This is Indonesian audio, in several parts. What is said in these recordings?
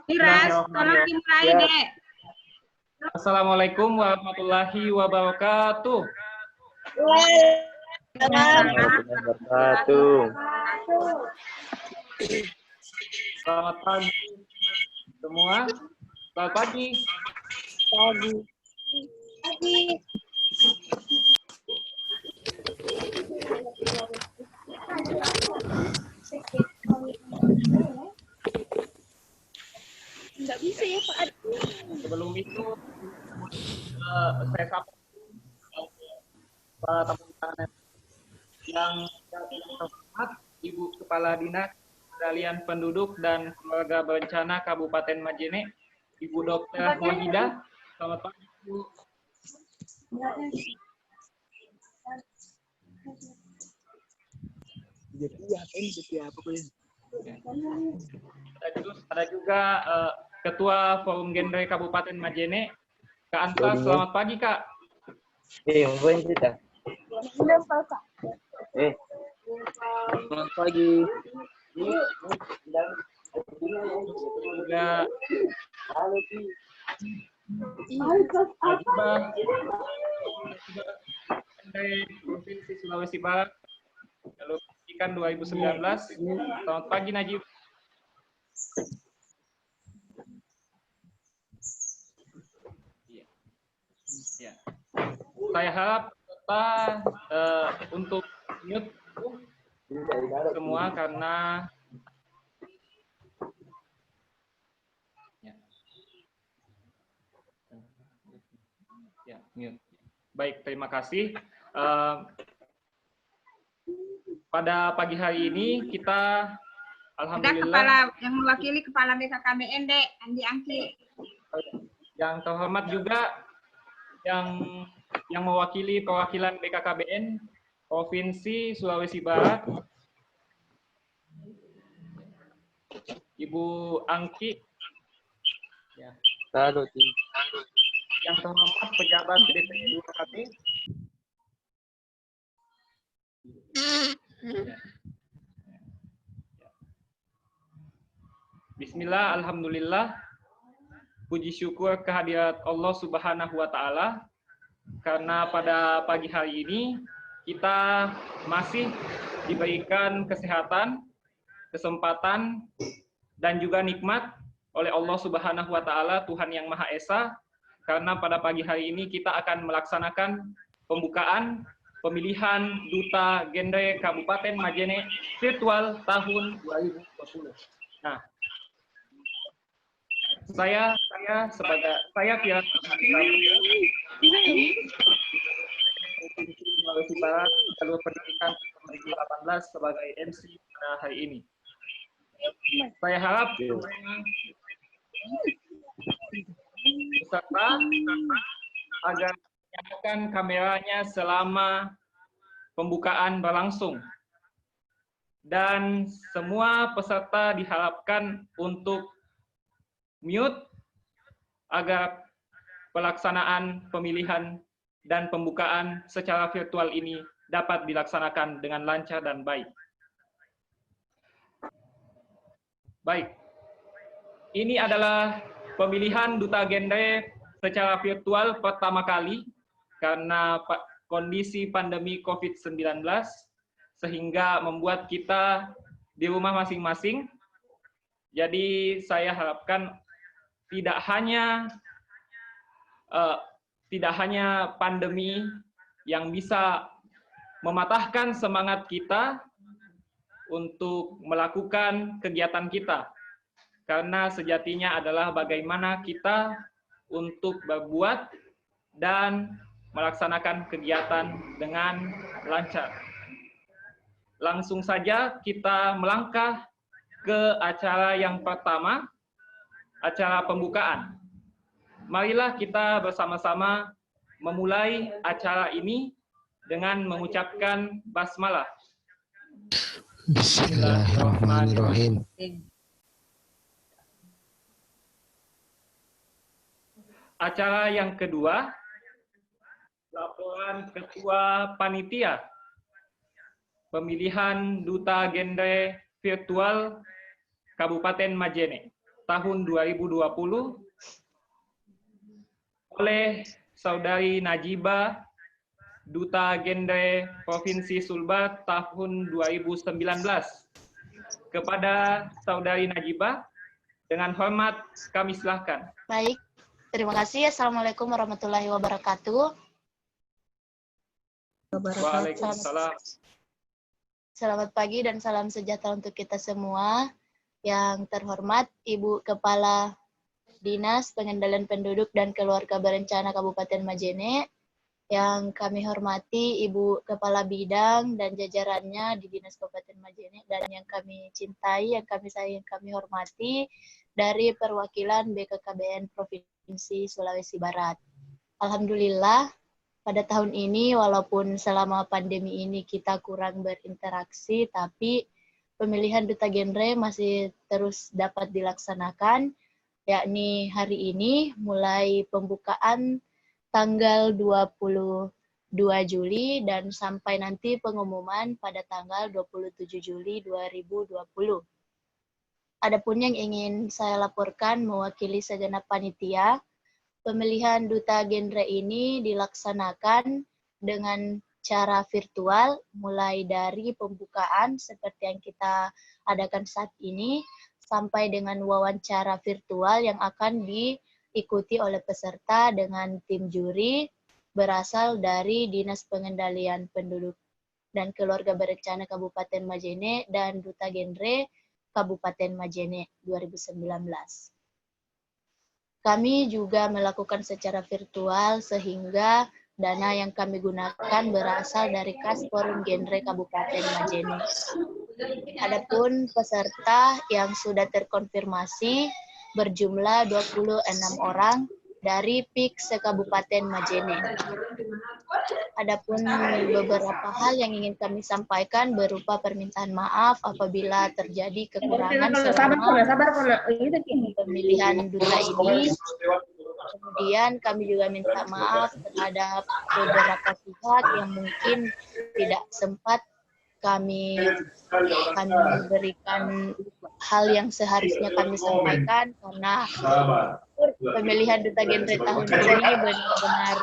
Miras, tolong dimulai, Ya. Dek. Assalamualaikum warahmatullahi wabarakatuh. Wabarakatuh. Selamat pagi semua. Selamat pagi. Nggak bisa ya Pak. Sebelum itu saya sapa para tamu undangan yang terhormat, Ibu Kepala Dinas Kendalian Penduduk dan Keluarga Berencana Kabupaten Majene, Ibu Dr. Wahidah. Selamat pagi, Bu. Ada juga Ketua Forum Genre Kabupaten Majene, Kak Anta. Selamat pagi, Kak. Ngapain kita? Selamat pagi. Juga Provinsi Sulawesi Barat, lalu pendidikan 2019. Selamat pagi, Najib. Ya. Saya harap kita untuk mute semua karena ya, mute. Baik, terima kasih. Pada pagi hari ini kita alhamdulillah Kepala yang mewakili Kepala BKKBN, Dek, Andi Angki. Yang terhormat juga yang mewakili perwakilan BKKBN Provinsi Sulawesi Barat, Ibu Angki. Ya. Yang terhormat pejabat DPD 2 KP. Bismillah, alhamdulillah. Puji syukur kehadirat Allah Subhanahu wa Ta'ala, karena pada pagi hari ini kita masih diberikan kesehatan, kesempatan, dan juga nikmat oleh Allah Subhanahu wa Ta'ala, Tuhan yang Maha Esa, karena pada pagi hari ini kita akan melaksanakan pembukaan pemilihan Duta Genre Kabupaten Majene virtual tahun 2020. Nah, saya Firas Sulawesi Barat, jalur pendidikan 2018 sebagai MC pada hari ini. Saya harap peserta agar menyalakan kameranya selama pembukaan berlangsung, dan semua peserta diharapkan untuk mute agar pelaksanaan pemilihan dan pembukaan secara virtual ini dapat dilaksanakan dengan lancar dan baik. Baik, ini adalah pemilihan Duta Genre secara virtual pertama kali karena kondisi pandemi COVID-19 sehingga membuat kita di rumah masing-masing. Jadi saya harapkan tidak hanya pandemi yang bisa mematahkan semangat kita untuk melakukan kegiatan kita, karena sejatinya adalah bagaimana kita untuk berbuat dan melaksanakan kegiatan dengan lancar. Langsung saja kita melangkah ke acara yang pertama, acara pembukaan. Marilah kita bersama-sama memulai acara ini dengan mengucapkan basmalah. Bismillahirrahmanirrahim. Acara yang kedua, laporan Ketua Panitia. pemilihan Duta Genre Virtual Kabupaten Majene tahun 2020 oleh Saudari Najiba, Duta Genre Provinsi Sulbar tahun 2019. Kepada Saudari Najiba, dengan hormat kami silakan. Baik, terima kasih. Assalamualaikum warahmatullahi wabarakatuh. Waalaikumsalam. Selamat pagi dan salam sejahtera untuk kita semua. Yang terhormat Ibu Kepala Dinas Pengendalian Penduduk dan Keluarga Berencana Kabupaten Majene, yang kami hormati Ibu Kepala Bidang dan jajarannya di Dinas Kabupaten Majene, dan yang kami cintai, yang kami sayang, yang kami hormati dari perwakilan BKKBN Provinsi Sulawesi Barat. Alhamdulillah, pada tahun ini walaupun selama pandemi ini kita kurang berinteraksi, tapi pemilihan Duta Genre masih terus dapat dilaksanakan, yakni hari ini mulai pembukaan tanggal 22 Juli dan sampai nanti pengumuman pada tanggal 27 Juli 2020. Adapun yang ingin saya laporkan mewakili segenap panitia, pemilihan Duta Genre ini dilaksanakan dengan cara virtual, mulai dari pembukaan seperti yang kita adakan saat ini, sampai dengan wawancara virtual yang akan diikuti oleh peserta dengan tim juri berasal dari Dinas Pengendalian Penduduk dan Keluarga Berencana Kabupaten Majene dan Duta Genre Kabupaten Majene 2019. Kami juga melakukan secara virtual sehingga dana yang kami gunakan berasal dari kas Forum Genre Kabupaten Majene. Adapun peserta yang sudah terkonfirmasi berjumlah 26 orang dari PIK se-Kabupaten Majene. Adapun beberapa hal yang ingin kami sampaikan berupa permintaan maaf apabila terjadi kekurangan selama pemilihan duta ini. Kemudian kami juga minta maaf terhadap beberapa pihak yang mungkin tidak sempat kami berikan hal yang seharusnya kami sampaikan, karena pemilihan Duta Genre tahun ini benar-benar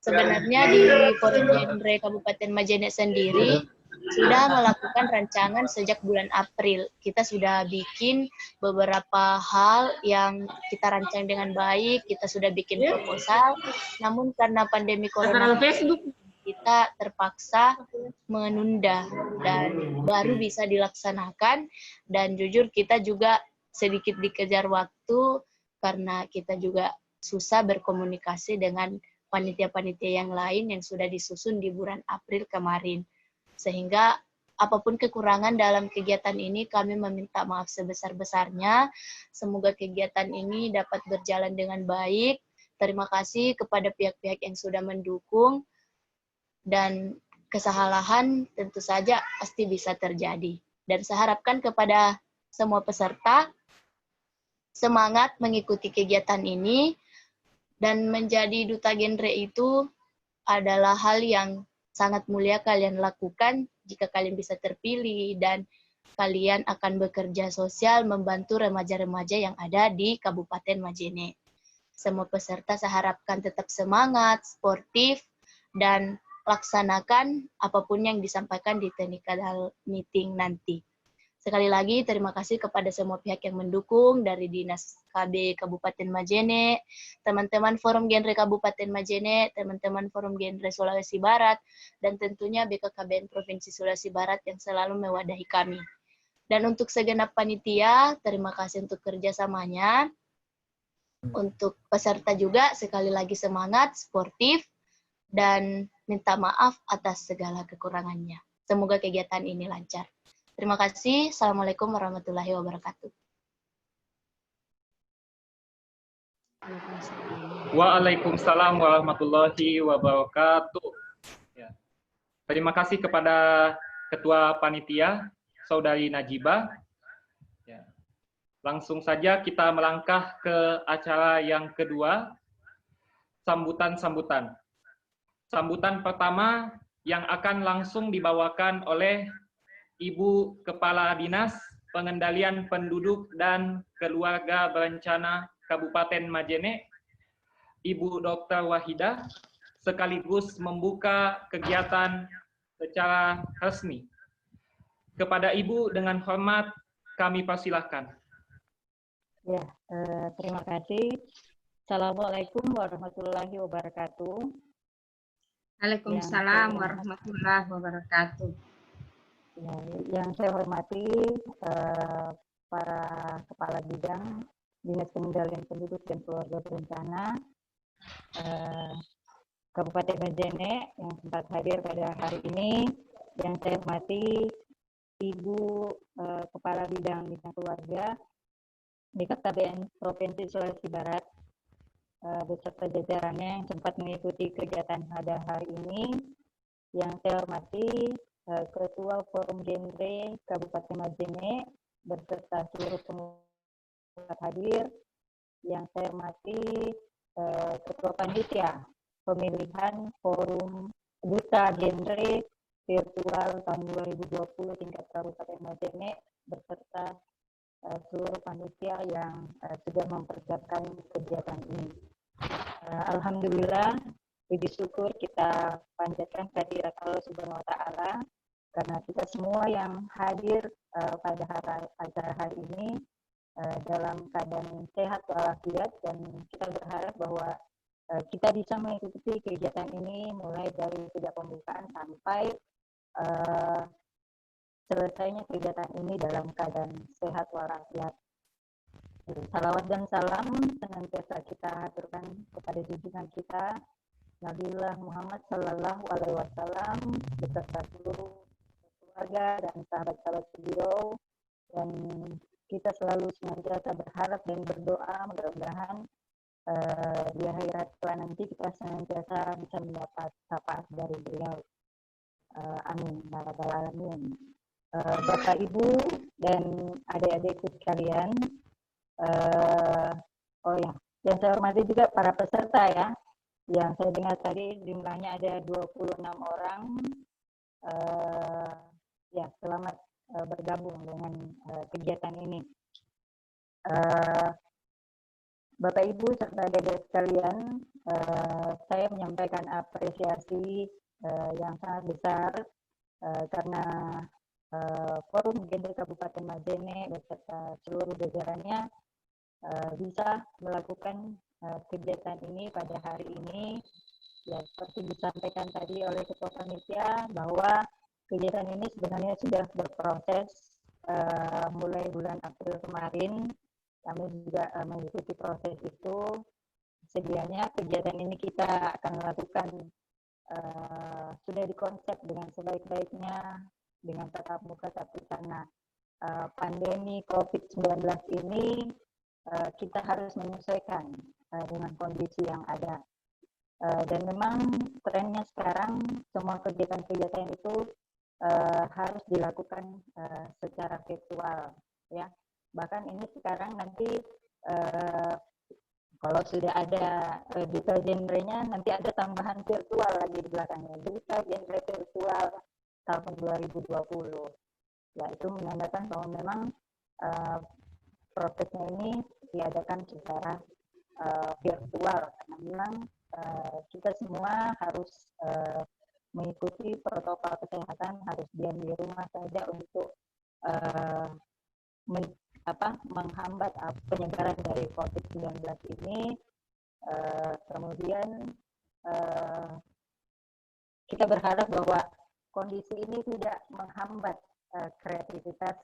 sebenarnya di Forum Genre Kabupaten Majene sendiri sudah melakukan rancangan sejak bulan April. Kita sudah bikin beberapa hal yang kita rancang dengan baik, kita sudah bikin proposal, namun karena pandemi corona kita terpaksa menunda dan baru bisa dilaksanakan. Dan jujur kita juga sedikit dikejar waktu karena kita juga susah berkomunikasi dengan panitia-panitia yang lain yang sudah disusun di bulan April kemarin. Sehingga apapun kekurangan dalam kegiatan ini kami meminta maaf sebesar-besarnya. Semoga kegiatan ini dapat berjalan dengan baik. Terima kasih kepada pihak-pihak yang sudah mendukung, dan kesalahan tentu saja pasti bisa terjadi. Dan saya harapkan kepada semua peserta semangat mengikuti kegiatan ini, dan menjadi Duta Genre itu adalah hal yang sangat mulia kalian lakukan jika kalian bisa terpilih, dan kalian akan bekerja sosial membantu remaja-remaja yang ada di Kabupaten Majene. Semua peserta saya harapkan tetap semangat, sportif, dan laksanakan apapun yang disampaikan di technical meeting nanti. Sekali lagi terima kasih kepada semua pihak yang mendukung, dari Dinas KB Kabupaten Majene, teman-teman Forum Genre Kabupaten Majene, teman-teman Forum Genre Sulawesi Barat, dan tentunya BKKBN Provinsi Sulawesi Barat yang selalu mewadahi kami. Dan untuk segenap panitia, terima kasih untuk kerjasamanya. Untuk peserta juga sekali lagi semangat, sportif, dan minta maaf atas segala kekurangannya. Semoga kegiatan ini lancar. Terima kasih. Assalamualaikum warahmatullahi wabarakatuh. Waalaikumsalam warahmatullahi wabarakatuh. Ya. Terima kasih kepada Ketua Panitia, Saudari Najiba. Ya. Langsung saja kita melangkah ke acara yang kedua, sambutan-sambutan. Sambutan pertama yang akan langsung dibawakan oleh Ibu Kepala Dinas Pengendalian Penduduk dan Keluarga Berencana Kabupaten Majene, Ibu Dr. Wahidah, sekaligus membuka kegiatan secara resmi. Kepada Ibu dengan hormat kami persilahkan. Ya, terima kasih. Assalamualaikum warahmatullahi wabarakatuh. Waalaikumsalam warahmatullahi wabarakatuh. Ya, yang saya hormati para kepala bidang Dinas Pengendalian Penduduk dan Keluarga Berencana Kabupaten Majene yang sempat hadir pada hari ini. Yang saya hormati Ibu Kepala Bidang Keluarga BKKBN Provinsi Sulawesi Barat beserta jajarannya yang sempat mengikuti kegiatan pada hari ini. Yang saya hormati Ketua Forum Genre Kabupaten Majene beserta seluruh pengurus hadir. Yang saya hormati Ketua Panitia Pemilihan Forum Duta Genre Virtual tahun 2020 tingkat Kabupaten Majene beserta seluruh panitia yang sudah mempersiapkan kegiatan ini. Alhamdulillah, puji syukur kita panjatkan kehadirat Allah Subhanahu wa Ta'ala karena kita semua yang hadir pada acara hari ini dalam keadaan sehat walafiat, dan kita berharap bahwa kita bisa mengikuti kegiatan ini mulai dari sejak pembukaan sampai selesainya kegiatan ini dalam keadaan sehat walafiat. Salawat dan salam senantiasa kita haturkan kepada junjungan kita Nabiullah Muhammad Sallallahu Alaihi Wasallam beserta seluruh keluarga dan sahabat-sahabat beliau, dan kita selalu senantiasa berharap dan berdoa mudah-mudahan di akhirat kelak nanti kita senantiasa bisa mendapat syafaat dari beliau. Amin ya rabbal alamin. Bapak Ibu dan adik-adikku sekalian, yang saya hormati juga para peserta ya, yang saya dengar tadi jumlahnya ada 26 orang. Ya, selamat bergabung dengan kegiatan ini. Bapak Ibu serta adik-adik sekalian, saya menyampaikan apresiasi yang sangat besar karena Forum Genre Kabupaten Majene beserta seluruh jajarannya bisa melakukan kegiatan ini pada hari ini. Ya, seperti disampaikan tadi oleh Ketua Panitia bahwa kegiatan ini sebenarnya sudah berproses mulai bulan April kemarin. Kami juga mengikuti proses itu. Sedianya kegiatan ini kita akan lakukan sudah dikonsep dengan sebaik-baiknya dengan tatap muka, tapi karena pandemi COVID-19 ini kita harus menyesuaikan dengan kondisi yang ada. Dan memang trennya sekarang semua kegiatan-kegiatan itu harus dilakukan secara virtual, ya. Bahkan ini sekarang nanti kalau sudah ada duta genre-nya, nanti ada tambahan virtual lagi di belakangnya, duta genre virtual tahun 2020. Ya, itu menandakan bahwa memang prosesnya ini diadakan secara virtual karena memang kita semua harus mengikuti protokol kesehatan, harus diam di rumah saja untuk menghambat penyebaran dari COVID-19 ini. Kemudian kita berharap bahwa kondisi ini tidak menghambat kreativitas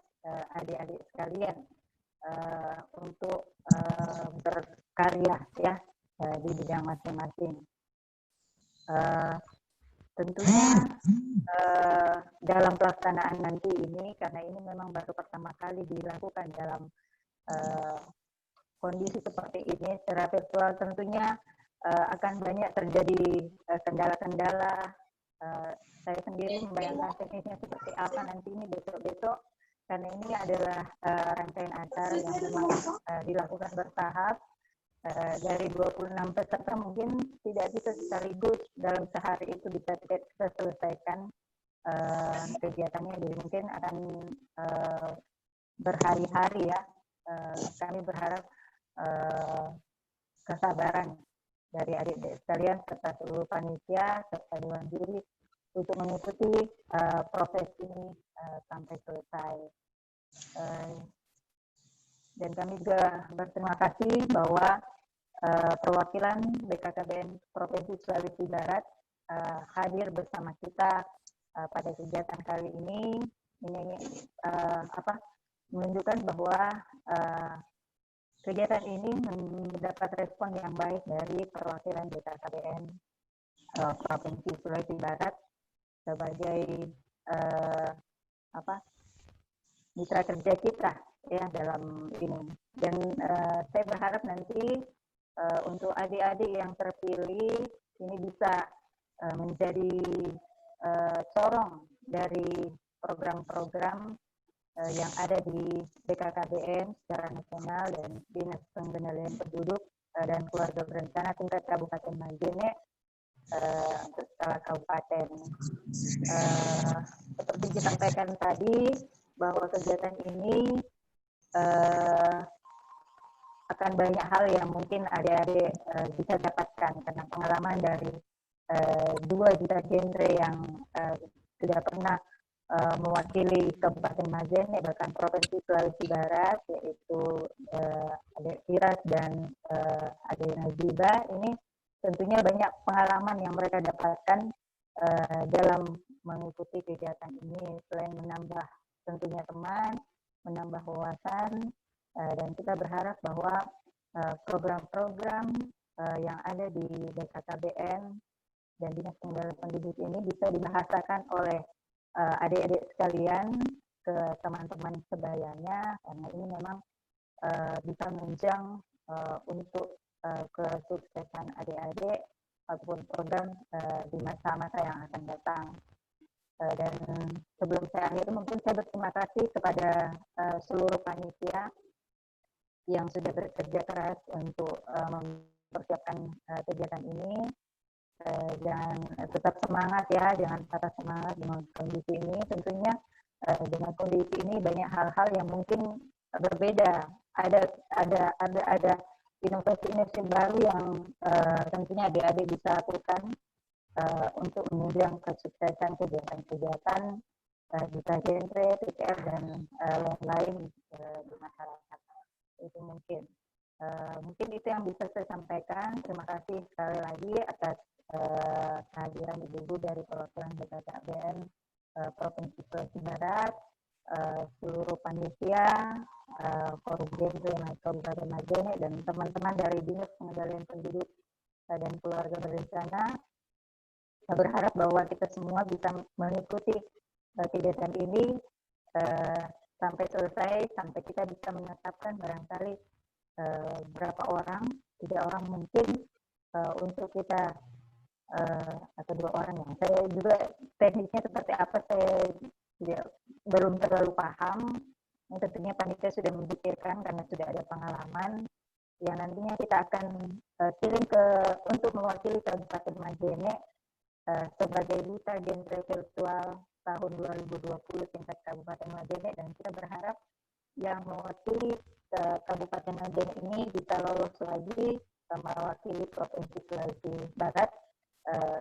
adik-adik sekalian untuk berkarya ya di bidang masing-masing. Tentunya dalam pelaksanaan nanti ini, karena ini memang baru pertama kali dilakukan dalam kondisi seperti ini secara virtual, tentunya akan banyak terjadi kendala-kendala. Saya sendiri membayangkan teknisnya seperti apa nanti ini besok-besok, karena ini adalah rangkaian acara yang memang dilakukan bertahap. dari 26 peserta mungkin tidak bisa sekaligus dalam sehari itu bisa kita selesaikan kegiatannya, jadi mungkin akan berhari-hari ya. Kami berharap kesabaran dari adik-adik sekalian serta seluruh panitia serta dewan juri untuk mengikuti proses ini sampai selesai. Dan kami juga berterima kasih bahwa perwakilan BKKBN Provinsi Sulawesi Barat hadir bersama kita pada kegiatan kali ini. Ini menunjukkan bahwa kegiatan ini mendapat respon yang baik dari perwakilan BKKBN Provinsi Sulawesi Barat sebagai mitra kerja kita ya dalam ini. Dan saya berharap nanti untuk adik-adik yang terpilih ini bisa menjadi corong dari program-program yang ada di BKKBN secara nasional dan Dinas Pengendalian Penduduk dan Keluarga Berencana tingkat Kabupaten Majene skala kabupaten. Seperti disampaikan tadi bahwa kegiatan ini akan banyak hal yang mungkin adik-adik bisa dapatkan karena pengalaman dari 2 juta genre yang sudah pernah mewakili Kabupaten Majene bahkan Provinsi Sulawesi Barat, yaitu Adik Firas dan Adik Naziba. Ini tentunya banyak pengalaman yang mereka dapatkan dalam mengikuti kegiatan ini, selain menambah tentunya teman, menambah wawasan, dan kita berharap bahwa program-program yang ada di BKKBN dan Dinas Pengendalian Penduduk ini bisa dibahasakan oleh adik-adik sekalian ke teman-teman sebayanya, karena ini memang bisa menunjang untuk kesuksesan adik-adik ataupun program di masa-masa yang akan datang. Dan sebelum saya akhiri, mungkin saya berterima kasih kepada seluruh panitia yang sudah bekerja keras untuk mempersiapkan kegiatan ini. Jangan tetap semangat ya, jangan patah semangat dengan kondisi ini. Tentunya dengan kondisi ini banyak hal-hal yang mungkin berbeda. Ada inovasi-inovasi baru yang tentunya adik-adik bisa lakukan untuk menunjang kesuksesan kegiatan-kegiatan duta genre, TPR dan lain-lain di masyarakat. Itu mungkin itu yang bisa saya sampaikan. Terima kasih sekali lagi atas kehadiran ibu-ibu dari perwakilan BKKBN Provinsi Sulawesi Barat, seluruh panitia, Forum Genre Kabupaten Majene, dan teman-teman dari Dinas Pengendalian Penduduk dan Keluarga Berencana. Saya berharap bahwa kita semua bisa mengikuti kegiatan ini sampai selesai, sampai kita bisa menetapkan barangkali berapa orang, 3 orang mungkin untuk kita atau 2 orang yang saya juga teknisnya seperti apa saya belum terlalu paham. Tentunya panitia sudah memikirkan karena sudah ada pengalaman yang nantinya kita akan kirim untuk mewakili Kabupaten Majene sebagai duta genre virtual tahun 2020 tingkat Kabupaten Majene, dan kita berharap yang mewakili Kabupaten Majene ini bisa lolos lagi mewakili Provinsi Sulawesi Barat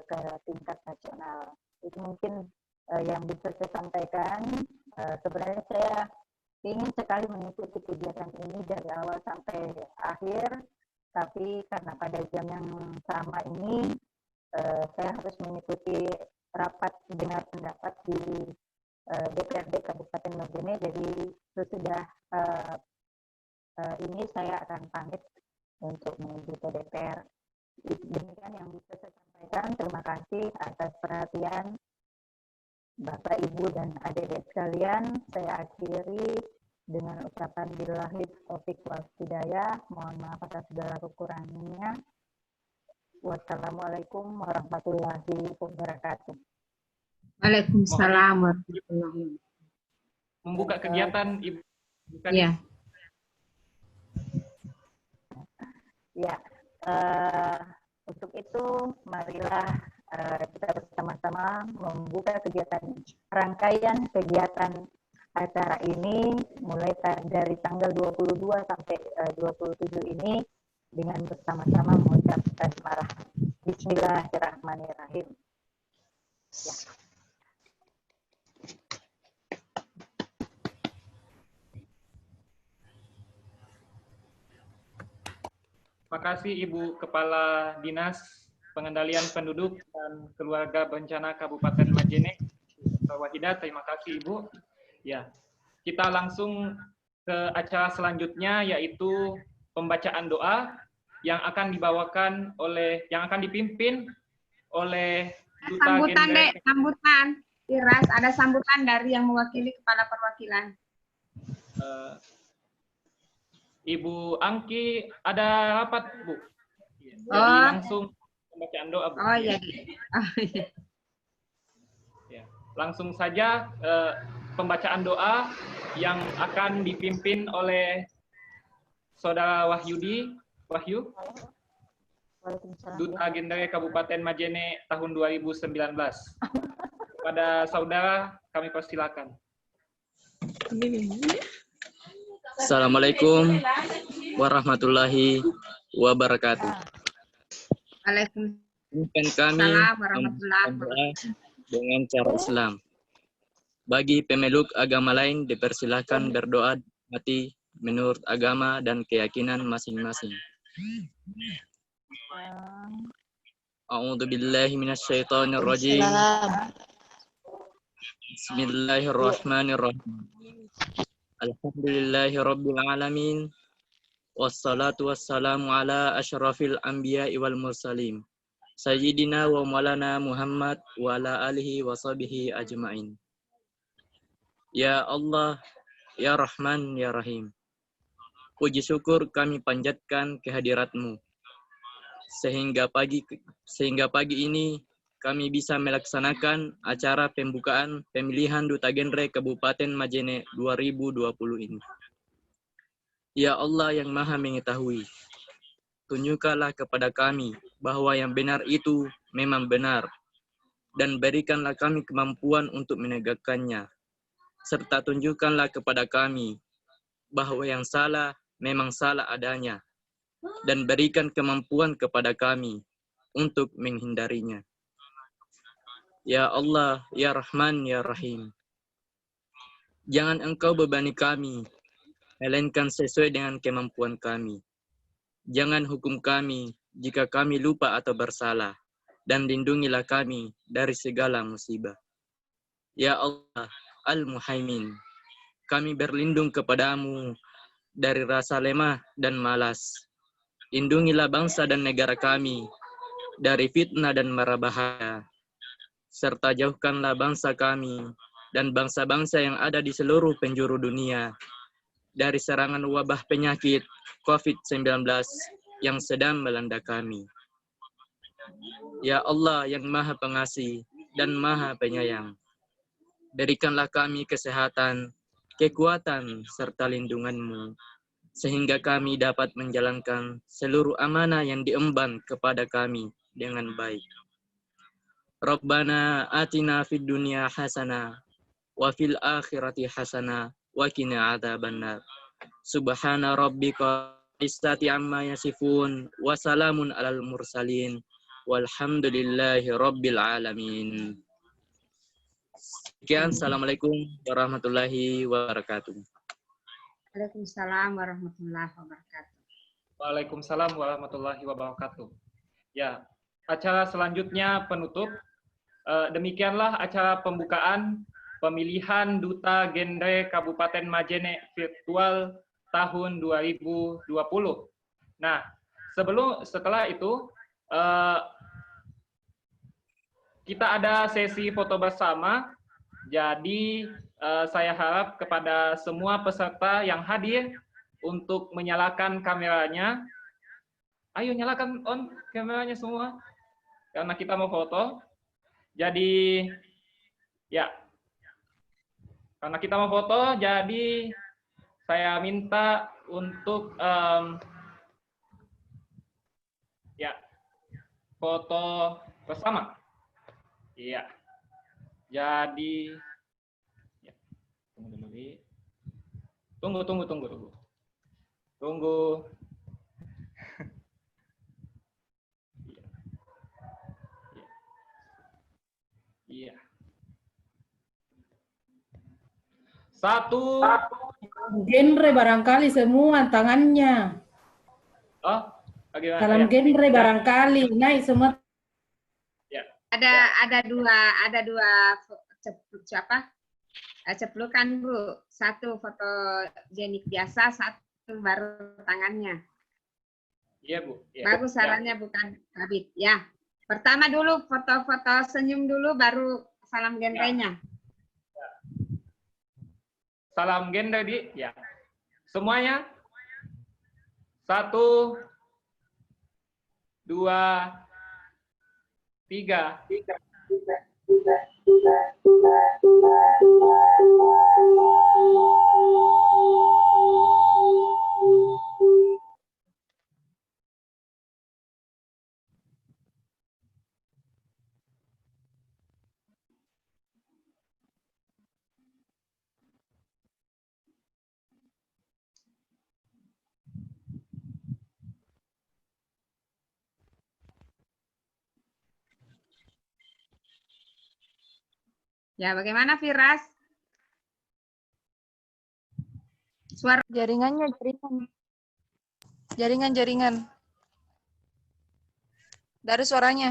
ke tingkat nasional. Itu mungkin yang bisa saya sampaikan. Sebenarnya saya ingin sekali mengikuti kegiatan ini dari awal sampai akhir, tapi karena pada jam yang sama ini saya harus mengikuti rapat dengar pendapat di DPRD Kabupaten Majene. Jadi sesudah ini saya akan pamit untuk menuju ke DPR. Demikian yang bisa saya sampaikan. Terima kasih atas perhatian Bapak, Ibu, dan adik-adik sekalian. Saya akhiri dengan ucapan billahi taufiq wal hidayah. Mohon maaf atas segala kekurangannya. Wassalamualaikum warahmatullahi wabarakatuh. Waalaikumsalam warahmatullahi wabarakatuh. Membuka kegiatan Ibu. Iya. Ya, untuk itu marilah kita bersama-sama membuka rangkaian kegiatan acara ini mulai dari tanggal 22 sampai 27 ini dengan bersama-sama mengucapkan Bismillahirrahmanirrahim. Ya. Makasih Ibu Kepala Dinas Pengendalian Penduduk dan Keluarga Bencana Kabupaten Majene, Wahidah. Terima kasih Ibu. Ya, kita langsung ke acara selanjutnya, yaitu pembacaan doa yang akan dipimpin oleh Duta Sambutan, Genre. Dek, sambutan. Iras, ada sambutan dari yang mewakili Kepala Perwakilan. Ibu Angki ada rapat, Bu. Jadi Oh. langsung pembacaan doa, Bu. Oh iya, Dek. Oh, iya. Ya, langsung saja pembacaan doa yang akan dipimpin oleh Saudara Wahyudi. Wahyu, Duta Genre Kabupaten Majene tahun 2019. Kepada saudara kami persilakan. Assalamualaikum warahmatullahi wabarakatuh. Pimpin kami Waalaikumsalam warahmatullahi membacakan doa dengan cara Islam. Bagi pemeluk agama lain dipersilahkan berdoa mati menurut agama dan keyakinan masing-masing. A'udzu billahi minasyaitonir rajim. Bismillahirrahmanirrahim. Alhamdulillahirabbil alamin. Wassalatu wassalamu ala asyrafil anbiya'i wal mursalin. Sayyidina wa maulana Muhammad wa ala alihi wa sahbihi ajma'in. Ya Allah, ya Rahman, ya Rahim. Puji syukur kami panjatkan kehadirat-Mu. Sehingga pagi ini kami bisa melaksanakan acara pembukaan pemilihan Duta Genre Kabupaten Majene 2020 ini. Ya Allah yang Maha Mengetahui, tunjukkanlah kepada kami bahwa yang benar itu memang benar, dan berikanlah kami kemampuan untuk menegakkannya, serta tunjukkanlah kepada kami bahwa yang salah memang salah adanya, dan berikan kemampuan kepada kami untuk menghindarinya. Ya Allah, ya Rahman, ya Rahim. Jangan Engkau bebani kami, melainkan sesuai dengan kemampuan kami. Jangan hukum kami jika kami lupa atau bersalah, dan lindungilah kami dari segala musibah. Ya Allah, Al-Muhaimin, kami berlindung kepadamu dari rasa lemah dan malas. Lindungilah bangsa dan negara kami dari fitnah dan mara bahaya, serta jauhkanlah bangsa kami dan bangsa-bangsa yang ada di seluruh penjuru dunia dari serangan wabah penyakit COVID-19 yang sedang melanda kami. Ya Allah yang Maha Pengasih dan Maha Penyayang, berikanlah kami kesehatan, kekuatan, serta lindungan-Mu, sehingga kami dapat menjalankan seluruh amanah yang diemban kepada kami dengan baik. Rabbana atina fid dunya hasanah wa fil akhirati hasanah wa qina adzabannar. Subhana rabbika izzati amma yasifun wa salamun alal mursalin walhamdulillahi rabbil alamin. Sekian, assalamualaikum warahmatullahi wabarakatuh. Waalaikumsalam warahmatullahi wabarakatuh. Waalaikumsalam warahmatullahi wabarakatuh. Ya, acara selanjutnya penutup. Demikianlah acara pembukaan pemilihan Duta Genre Kabupaten Majene virtual tahun 2020. Nah, setelah itu kita ada sesi foto bersama. Jadi saya harap kepada semua peserta yang hadir untuk menyalakan kameranya. Ayo nyalakan on kameranya semua, karena kita mau foto. Jadi ya, karena kita mau foto, jadi saya minta untuk Ya. Foto bersama. Iya. Jadi ya. Tunggu dulu, Bi. Tunggu. Tunggu. Iya. Satu. Genre barangkali semua tangannya. Oh, bagaimana? Salam Ya. genre barangkali. Naik semua. Ada dua ceplukan Bu. Satu foto jenik biasa, satu baru tangannya. Iya, Bu. Ya. Bagus sarannya bukan Kabit. Ya. Pertama dulu foto-foto senyum dulu baru salam genrenya. Salam genre di ya. Semuanya. 1, 2, 3. Ya, bagaimana Firas? Suara Jaringan. Dari suaranya.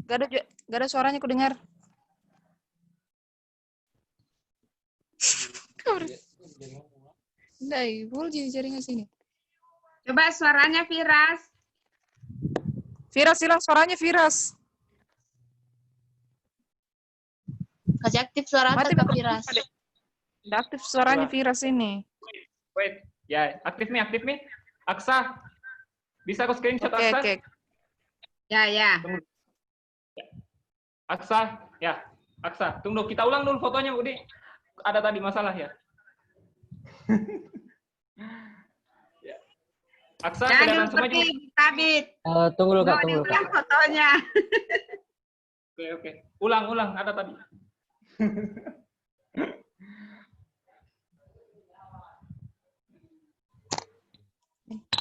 Gak ada suaranya aku dengar. Dai, boleh jaringan sini. coba suaranya Firas. Firas, hilang suaranya Firas. Kasih aktif suara Mati, Kak Firas. Udah aktif suaranya Firas ini. Wait. Ya, aktif nih. Aksa. Bisa aku screenshot Oke, Aksa? oke. Ya. Aksa, ya. Aksa, tunggu kita ulang dulu fotonya, Budi. Ada tadi masalah ya. Ya. Aksa, Jangan kelihatan semua seperti juga. Kabit. Tunggu dulu Kak, Mau tunggu dulu Kak. diulang fotonya. Oke. Ulang, ada tadi.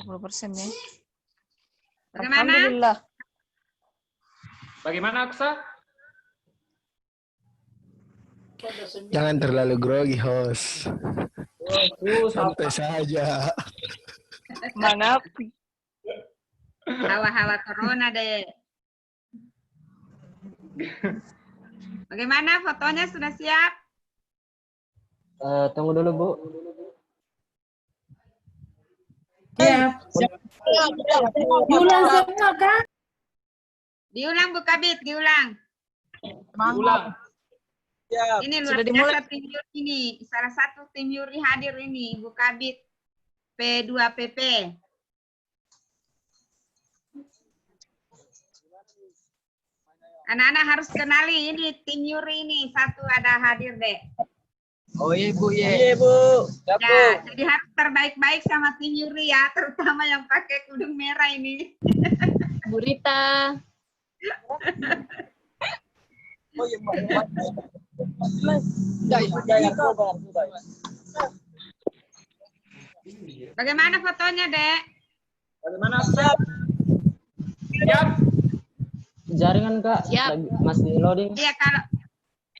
%, ya. Bagaimana? Alhamdulillah. Bagaimana Aksa? Jangan terlalu grogi, host. Santai saja. Mana? Hawa-hawa corona deh. Bagaimana fotonya sudah siap? Tunggu dulu Bu. Ya. Diulang semua kan? Diulang Bu Kabit, diulang. Ulang. Ini Sudah luar dimulai. biasa tim Yuri ini. Salah satu tim Yuri hadir ini, Bu Kabit P2PP. Anak-anak harus kenali ini tim Yuri ini. Satu ada hadir deh. Oh iya Bu, iya Bu. Ya, jadi harus terbaik-baik sama tim Yuri ya, terutama yang pakai kudung merah ini. Bu Rita. Bagaimana fotonya, Dek? Bagaimana Aksa? Siap. Jaringan Kak, Siap. masih loading. Iya,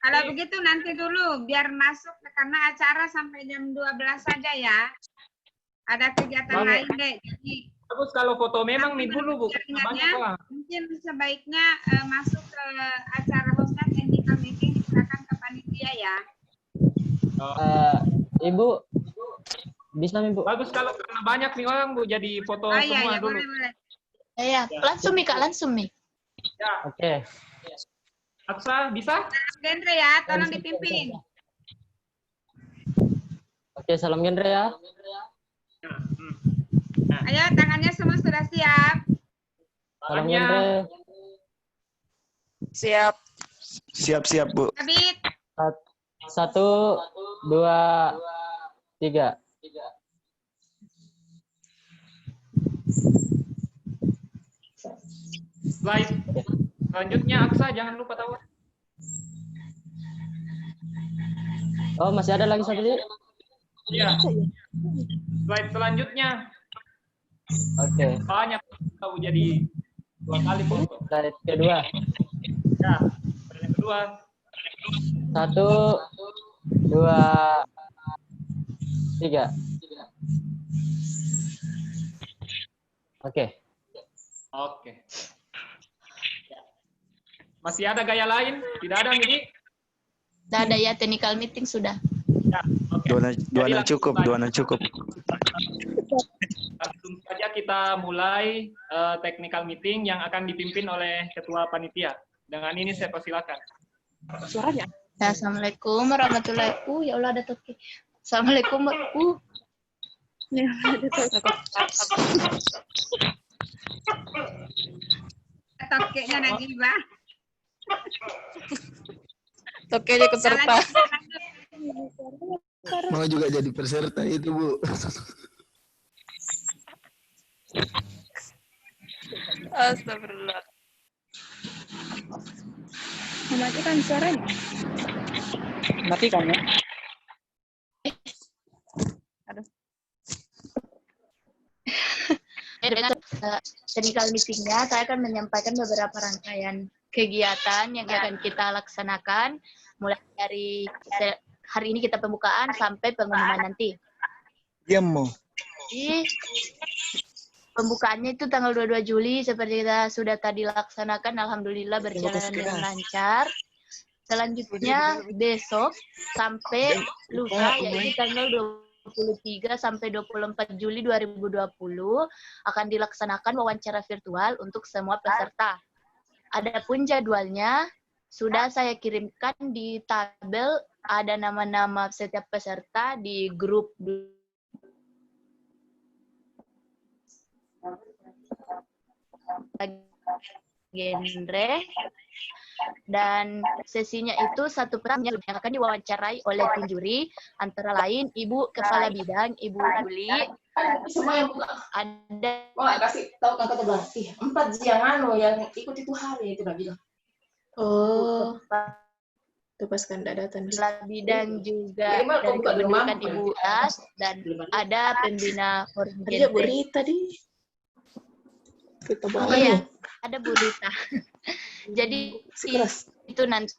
kalau begitu nanti dulu biar masuk karena acara sampai jam 12 saja ya. Ada kegiatan Bagus. lain, Dek. Jadi Bagus kalau foto memang nih dulu Bu. jaringannya Banyak lah. mungkin sebaiknya masuk ke acara hostnya technical meeting diserahkan ke panitia ya. Ibu, bisa nih Bu? Bagus kalau karena banyak nih orang Bu jadi foto Oh iya, semua iya, dulu. boleh. Ya, langsung nih Kak, langsung nih. Ya, Oke. Aksa bisa? Genre ya, tolong dipimpin. Oke, salam genre ya. Ayo, tangannya semua sudah siap. Salam Tangannya. genre. Siap. Siap-siap, Bu. Kabit, 1, 2, 3. Slide selanjutnya Aksa, jangan lupa tahu. Oh, masih ada lagi satu lagi? Iya. Slide selanjutnya. Oke. Banyak tahu jadi 2 kali foto. Slide kedua. Ya, slide yang kedua. 1, 2, 3. Oke. Oke. Masih ada gaya lain? Tidak ada, Midi? Tidak ada ya, technical meeting sudah. Ya, oke. Dua cukup. Langsung saja kita mulai technical meeting yang akan dipimpin oleh Ketua Panitia. Dengan ini saya persilakan. Suaranya. Ya, Assalamualaikum warahmatullahi wabarakatuh. Ya Allah, ada toki. Assalamualaikum warahmatullahi Tokeknya Najibah. Tokenya ikut serta. Mau juga jadi peserta itu, Bu. Astagfirullah. Mematikan suaranya. Matikan ya. Aduh. Dengan technical meetingnya, saya akan menyampaikan beberapa rangkaian kegiatan yang akan kita laksanakan mulai dari hari ini kita pembukaan sampai pengumuman nanti. Diam mau. Jadi pembukaannya itu tanggal 22 Juli seperti kita sudah tadi laksanakan, alhamdulillah berjalan dengan lancar. Selanjutnya besok sampai lusa yaitu tanggal 23 sampai 24 Juli 2020 akan dilaksanakan wawancara virtual untuk semua peserta. Adapun jadwalnya sudah saya kirimkan di tabel, ada nama-nama setiap peserta di grup genre, dan sesinya itu satu peran yang akan diwawancarai oleh tim juri, antara lain Ibu Kepala Bidang, Ibu Juli, Semua yang buka. ada Oh, nggak kasih tahu kakak berarti 4 yang ikut itu hari itu nggak bilang. Oh, lepaskan datang. Kepala Bidang juga Minimal kau dari buka di rumah, kependudukan Ibu Tas, dan ada pembina forum Ada Bu genre. Rita di. Kita Oh bawa. iya, ada Bu Rita. Jadi Sekeras. itu nanti.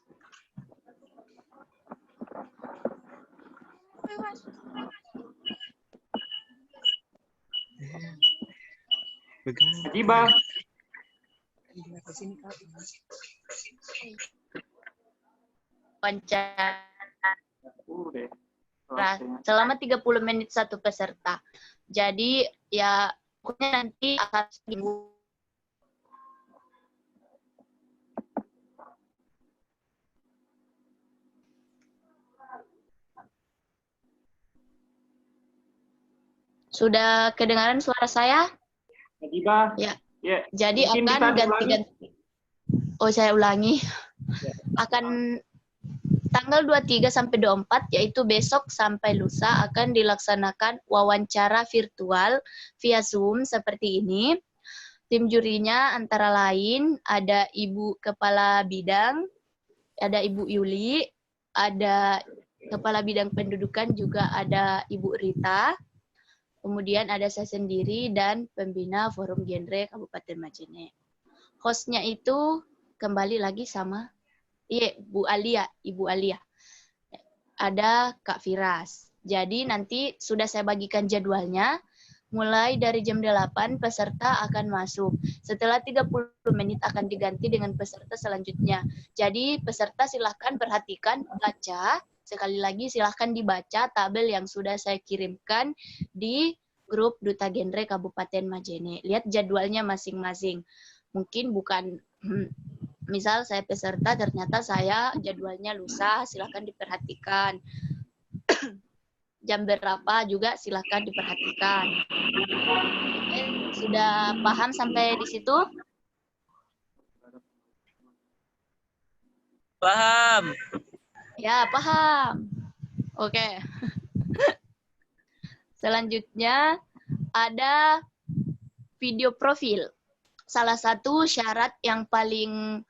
Najibah. Wawancara selama 30 menit satu peserta. Jadi ya pokoknya nanti akan seminggu. Sudah kedengaran suara saya? Najibah. Ya. Ya. Jadi Mungkin akan bisa diulangi? ganti-ganti. Oh, saya ulangi. Akan tanggal 23 sampai 24, yaitu besok sampai lusa, akan dilaksanakan wawancara virtual via Zoom seperti ini. Tim jurinya antara lain ada Ibu Kepala Bidang, ada Ibu Yuli, ada Kepala Bidang Pendudukan, juga ada Ibu Rita. Kemudian ada saya sendiri dan pembina forum genre Kabupaten Majene. Hostnya itu kembali lagi sama Bu Alia, Ibu Alia. Ada Kak Firas. Jadi nanti sudah saya bagikan jadwalnya. Mulai dari jam 8 peserta akan masuk. Setelah 30 menit akan diganti dengan peserta selanjutnya. Jadi peserta silahkan perhatikan, baca. Sekali lagi silahkan dibaca tabel yang sudah saya kirimkan di grup Duta Genre Kabupaten Majene. Lihat jadwalnya masing-masing. Mungkin bukan, misal saya peserta ternyata saya jadwalnya lusa, silahkan diperhatikan. Jam berapa juga silahkan diperhatikan. Sudah paham sampai di situ? Paham. Ya, paham. Oke. Selanjutnya ada video profil. salah satu syarat yang paling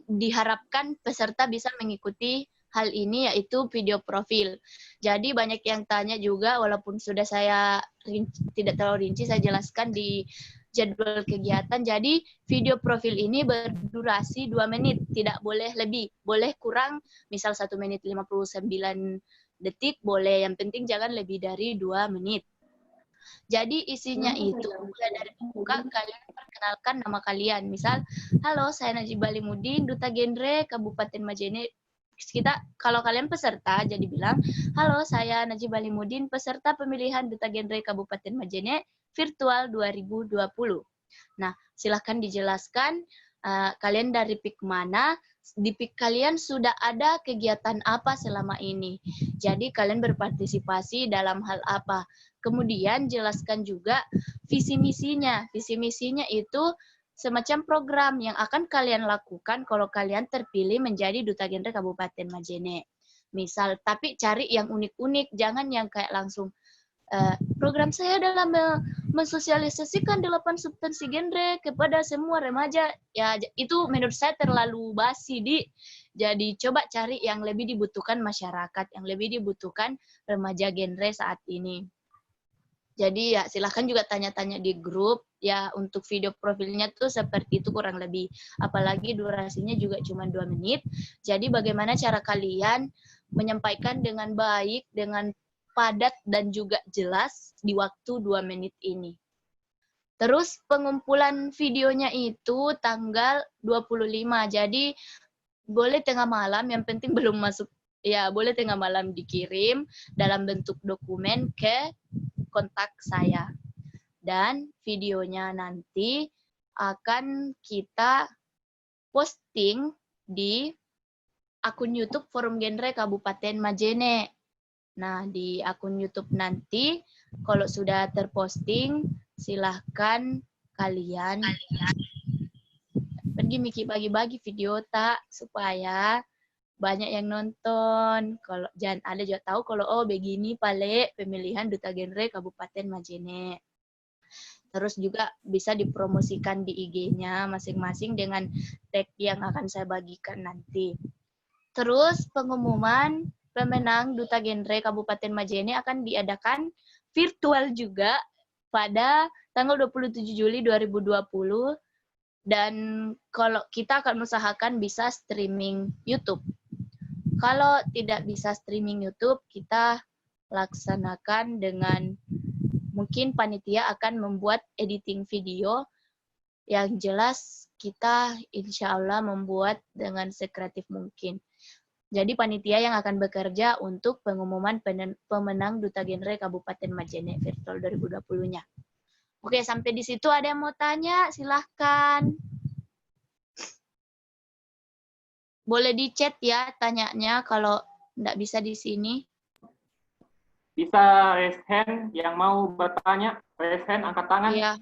diharapkan peserta bisa mengikuti hal ini yaitu video profil. Jadi banyak yang tanya juga, walaupun sudah saya tidak terlalu rinci, saya jelaskan di jadwal kegiatan. Jadi video profil ini berdurasi 2 menit, tidak boleh lebih. Boleh kurang, misal 1 menit 59 detik, boleh. Yang penting jangan lebih dari 2 menit. Jadi isinya itu mulai dari pembuka, kalian perkenalkan nama kalian. Misal, halo saya Najib Balimudin, Duta Genre Kabupaten Majene. Kalau kalian peserta, jadi bilang, halo saya Najib Balimudin, peserta pemilihan Duta Genre Kabupaten Majene virtual 2020. Nah, silahkan dijelaskan kalian dari PIK mana, di PIK kalian sudah ada kegiatan apa selama ini. Jadi kalian berpartisipasi dalam hal apa. Kemudian jelaskan juga visi misinya. Visi misinya itu semacam program yang akan kalian lakukan kalau kalian terpilih menjadi Duta Genre Kabupaten Majene. Misal, tapi cari yang unik-unik, jangan yang kayak langsung program saya dalam mensosialisasikan 8 substansi genre kepada semua remaja. Ya, itu menurut saya terlalu basi, Jadi coba cari yang lebih dibutuhkan masyarakat, yang lebih dibutuhkan remaja genre saat ini. Jadi ya silahkan juga tanya-tanya di grup, ya untuk video profilnya tuh seperti itu kurang lebih. Apalagi durasinya juga cuma 2 menit. Jadi bagaimana cara kalian menyampaikan dengan baik, dengan padat dan juga jelas di waktu 2 menit ini. Terus pengumpulan videonya itu tanggal 25. Jadi boleh tengah malam, yang penting belum masuk, ya boleh tengah malam dikirim dalam bentuk dokumen ke kontak saya. Dan videonya nanti akan kita posting di akun YouTube Forum Genre Kabupaten Majene. Nah, di akun YouTube nanti, kalau sudah terposting, silahkan kalian pergi bagi-bagi video tak, supaya banyak yang nonton. Kalau jangan ada juga tahu kalau begini pale pemilihan Duta Genre Kabupaten Majene. Terus juga bisa dipromosikan di IG-nya masing-masing dengan tag yang akan saya bagikan nanti. Terus pengumuman pemenang Duta Genre Kabupaten Majene akan diadakan virtual juga pada tanggal 27 Juli 2020. Dan kalau kita akan usahakan bisa streaming YouTube. Kalau tidak bisa streaming YouTube, kita laksanakan dengan mungkin panitia akan membuat editing video yang jelas kita insya Allah membuat dengan sekreatif mungkin. Jadi panitia yang akan bekerja untuk pengumuman pemenang Duta Genre Kabupaten Majene virtual 2020-nya. Oke, sampai di situ ada yang mau tanya? Silahkan. Boleh di chat ya tanyanya kalau nggak bisa di sini. Bisa raise hand yang mau bertanya, raise hand, angkat tangan. Iya.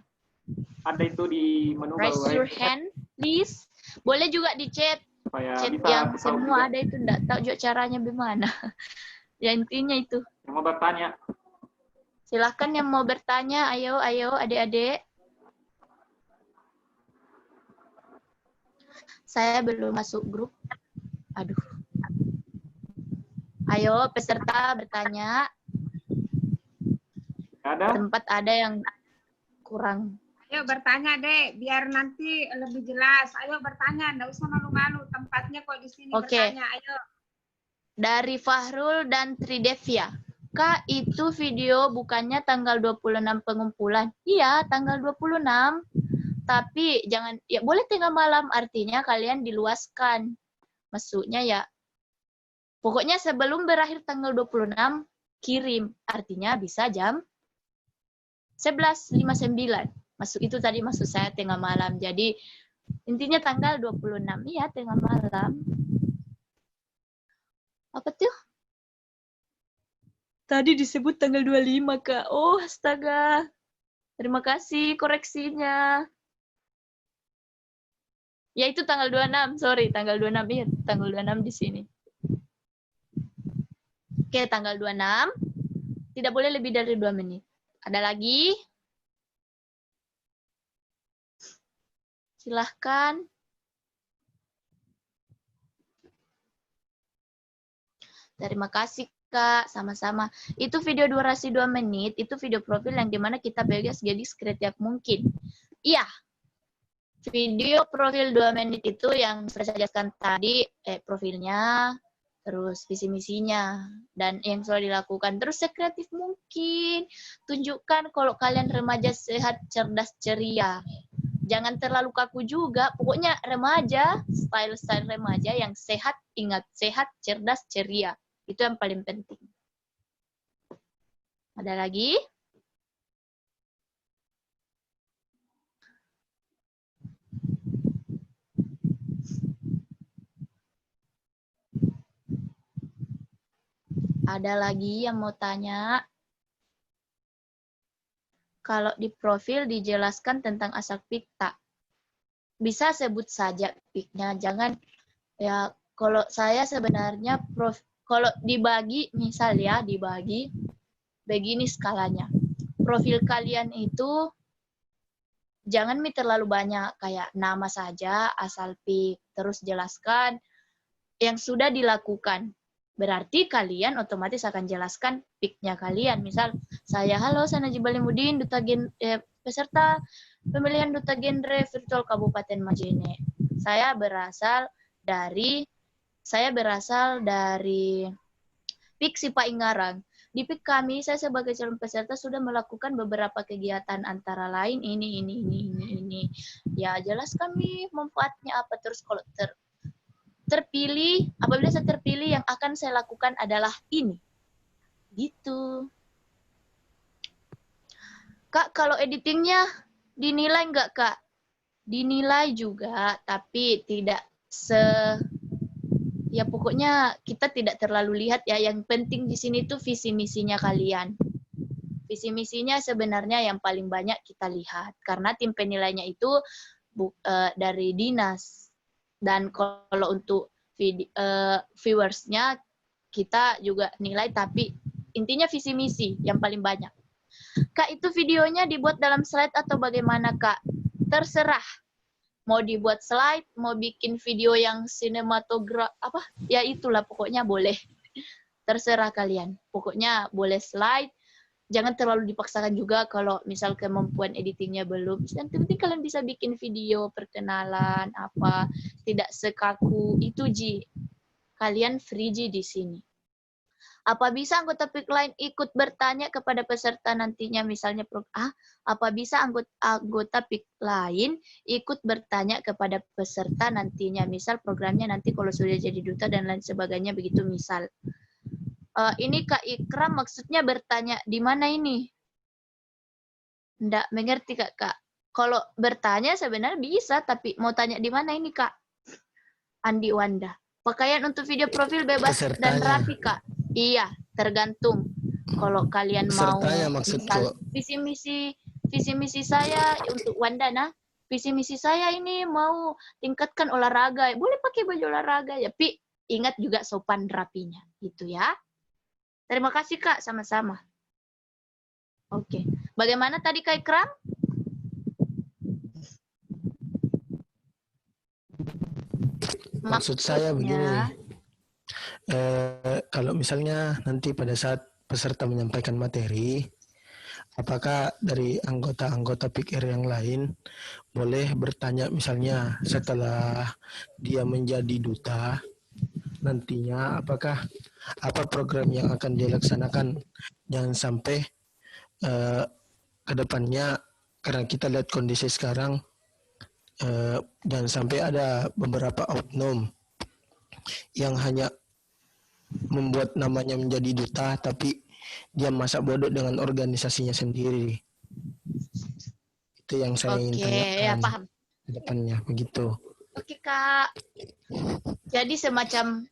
Ada itu di menu Raise baru. your hand, please. Boleh juga di chat. Supaya Chat bisa yang tahu semua juga. ada itu nggak tahu juga caranya bagaimana. Ya intinya itu. Yang mau bertanya. Silahkan yang mau bertanya, ayo adik-adik. Saya belum masuk grup. Aduh. Ayo peserta bertanya. Ada? Tempat ada yang kurang. Ayo bertanya, Dek, biar nanti lebih jelas. Ayo bertanya, enggak usah malu-malu. Tempatnya kok di sini bertanya. Ayo. Dari Fahrul dan Tridevia. Kak, itu video bukannya tanggal 26 pengumpulan? Iya, tanggal 26. Tapi jangan, ya boleh tengah malam, artinya kalian diluaskan. Maksudnya ya, pokoknya sebelum berakhir tanggal 26, kirim. Artinya bisa jam 11.59. Itu tadi maksud saya tengah malam. Jadi intinya tanggal 26. Iya, tengah malam. Apa tuh? Tadi disebut tanggal 25, Kak. Oh, astaga. Terima kasih koreksinya. Ya, itu tanggal 26. Sorry, tanggal 26. Iya, tanggal 26 di sini. Oke, tanggal 26. Tidak boleh lebih dari 2 menit. Ada lagi? Silahkan. Terima kasih, Kak. Sama-sama. Itu video durasi 2 menit, itu video profil yang dimana kita bebas jadi sekreatif mungkin. Iya. Video profil 2 menit itu yang saya jelaskan tadi, profilnya, terus visi misinya, dan yang sudah dilakukan. Terus sekreatif mungkin. Tunjukkan kalau kalian remaja sehat, cerdas, ceria. Jangan terlalu kaku juga. Pokoknya remaja, style-style remaja yang sehat, ingat, sehat, cerdas, ceria. Itu yang paling penting. Ada lagi? Ada lagi yang mau tanya? Kalau di profil dijelaskan tentang asal pik tak? Bisa sebut saja piknya, jangan ya. Kalau saya sebenarnya kalau dibagi, misal ya dibagi, begini skalanya. Profil kalian itu jangan terlalu banyak, kayak nama saja, asal pik, terus jelaskan yang sudah dilakukan. Berarti kalian otomatis akan jelaskan piknya kalian. Misal, saya, halo, saya Najib Alimudin, peserta pemilihan Duta Genre Virtual Kabupaten Majene. Saya berasal dari PIK Sipa Ingarang. Di PIK kami, saya sebagai calon peserta sudah melakukan beberapa kegiatan antara lain ini. Ya, jelas kami manfaatnya apa. Terus kalau apabila saya terpilih, yang akan saya lakukan adalah ini. Gitu. Kak, kalau editingnya dinilai nggak, Kak? Dinilai juga, tapi tidak ya pokoknya kita tidak terlalu lihat ya. Yang penting di sini tuh visi misinya kalian. Visi misinya sebenarnya yang paling banyak kita lihat. Karena tim penilainya itu dari dinas. Dan kalau untuk viewersnya kita juga nilai, tapi intinya visi misi yang paling banyak. Kak, itu videonya dibuat dalam slide atau bagaimana, Kak? Terserah. Mau dibuat slide, mau bikin video yang ya itulah pokoknya boleh. Terserah kalian. Pokoknya boleh slide. Jangan terlalu dipaksakan juga kalau misal kemampuan editingnya belum. Nanti kalian bisa bikin video perkenalan apa, tidak sekaku itu Ji. Kalian free Ji di sini. Apa bisa anggota PIK lain ikut bertanya kepada peserta nantinya, misalnya apa bisa anggota PIK lain ikut bertanya kepada peserta nantinya, misal programnya nanti kalau sudah jadi duta dan lain sebagainya begitu misal. Ini Kak Ikram maksudnya bertanya di mana ini? Nggak mengerti Kak. Kalau bertanya sebenarnya bisa, tapi mau tanya di mana ini Kak? Andi Wanda. Pakaian untuk video profil bebas dan rapi Kak. Iya, tergantung. Kalau kalian mau misal visi misi saya untuk Wanda visi misi saya ini mau tingkatkan olahraga. Boleh pakai baju olahraga ya, tapi ingat juga sopan rapinya gitu ya. Terima kasih Kak, sama-sama. Oke. Bagaimana tadi Kak Ikram? Maksud saya begini, kalau misalnya nanti pada saat peserta menyampaikan materi, apakah dari anggota-anggota PIKR yang lain boleh bertanya misalnya setelah dia menjadi duta, nantinya apa program yang akan dilaksanakan, jangan sampai ke depannya, karena kita lihat kondisi sekarang, jangan sampai ada beberapa oknum yang hanya membuat namanya menjadi duta tapi dia masa bodoh dengan organisasinya sendiri. Itu yang saya ingin tanyakan. Ya, paham. Ke depannya begitu. Oke Kak. Jadi semacam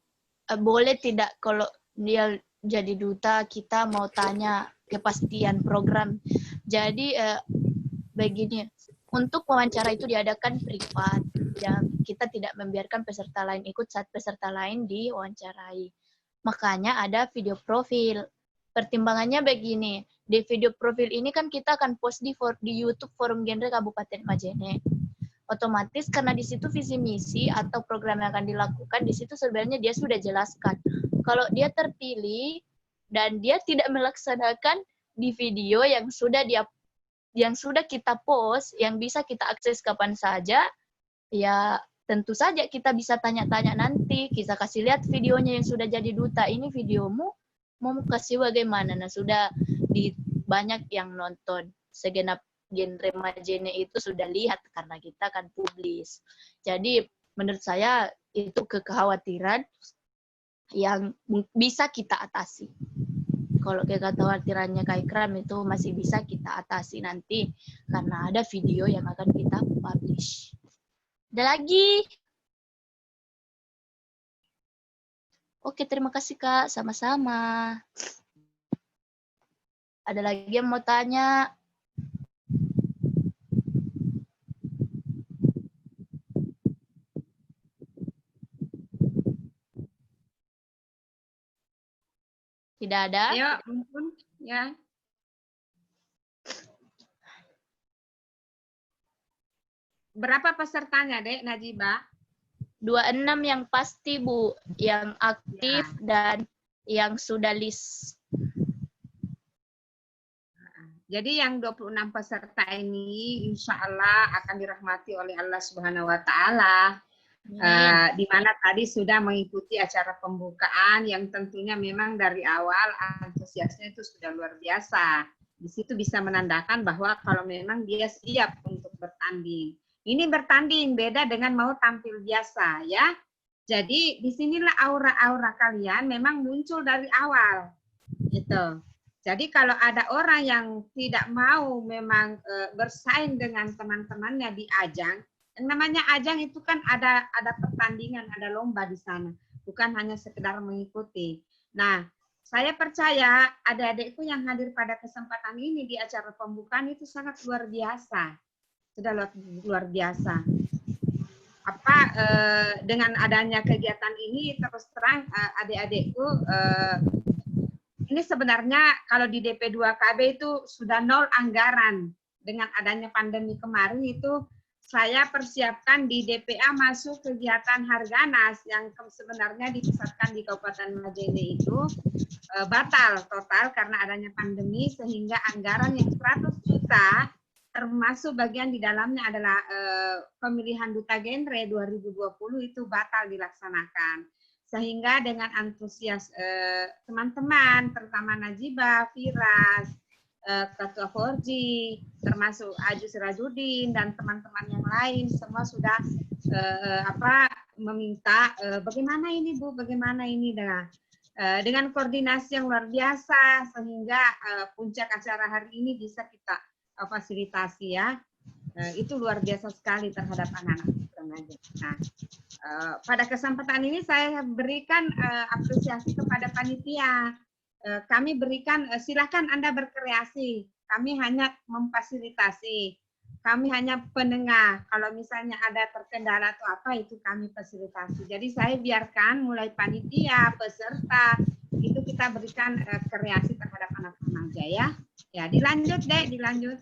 boleh tidak kalau dia jadi duta kita mau tanya kepastian program. Jadi begini, untuk wawancara itu diadakan privat. Ya, kita tidak membiarkan peserta lain ikut saat peserta lain diwawancarai. Makanya ada video profil. Pertimbangannya begini, di video profil ini kan kita akan post di YouTube Forum Genre Kabupaten Majene. otomatis karena di situ visi misi atau program yang akan dilakukan di situ sebenarnya dia sudah jelaskan. Kalau dia terpilih dan dia tidak melaksanakan di video yang sudah kita post, yang bisa kita akses kapan saja, ya tentu saja kita bisa tanya-tanya nanti, kita kasih lihat videonya yang sudah jadi duta, ini videomu mau kasih bagaimana. Nah, sudah banyak yang nonton, segenap genre Majene itu sudah lihat karena kita kan publis. Jadi menurut saya itu kekhawatiran yang bisa kita atasi. Kalau kekhawatirannya Kak Ikram itu masih bisa kita atasi nanti karena ada video yang akan kita publish. Ada lagi? Oke, terima kasih Kak. Sama-sama. Ada lagi yang mau tanya? Tidak ada? Ayo, ampun. Ya. Berapa pesertanya, Dek Najibah? 26 yang pasti, Bu. Yang aktif dan yang sudah list. Jadi yang 26 peserta ini insya Allah akan dirahmati oleh Allah Subhanahu wa Ta'ala. Di mana tadi sudah mengikuti acara pembukaan yang tentunya memang dari awal antusiasnya itu sudah luar biasa. Di situ bisa menandakan bahwa kalau memang dia siap untuk bertanding. Ini bertanding beda dengan mau tampil biasa ya. Jadi disinilah aura-aura kalian memang muncul dari awal gitu. Jadi kalau ada orang yang tidak mau memang bersaing dengan teman-temannya di ajang, yang namanya ajang itu kan ada pertandingan, ada lomba di sana, bukan hanya sekedar mengikuti. Nah, saya percaya adik-adikku yang hadir pada kesempatan ini di acara pembukaan itu sangat luar biasa. Sudah luar biasa. Dengan adanya kegiatan ini terus terang adik-adikku ini sebenarnya kalau di DP2KB itu sudah nol anggaran. Dengan adanya pandemi kemarin itu saya persiapkan di DPA masuk kegiatan Harganas yang sebenarnya dipusatkan di Kabupaten Majene itu batal total karena adanya pandemi sehingga anggaran yang 100 juta termasuk bagian di dalamnya adalah pemilihan duta genre 2020 itu batal dilaksanakan. Sehingga dengan antusias teman-teman, terutama Najibah, Firas, Ketua Forji, termasuk Aju Sirajudin dan teman-teman yang lain, semua sudah meminta bagaimana ini Bu, bagaimana ini dengan koordinasi yang luar biasa sehingga puncak acara hari ini bisa kita fasilitasi ya. Itu luar biasa sekali terhadap anak-anak remaja. Nah, pada kesempatan ini saya berikan apresiasi kepada panitia. Kami berikan, silakan Anda berkreasi. Kami hanya memfasilitasi. Kami hanya penengah. Kalau misalnya ada terkendala atau apa, itu kami fasilitasi. Jadi saya biarkan mulai panitia, peserta, itu kita berikan kreasi terhadap anak remaja ya. Ya, dilanjut deh, dilanjut.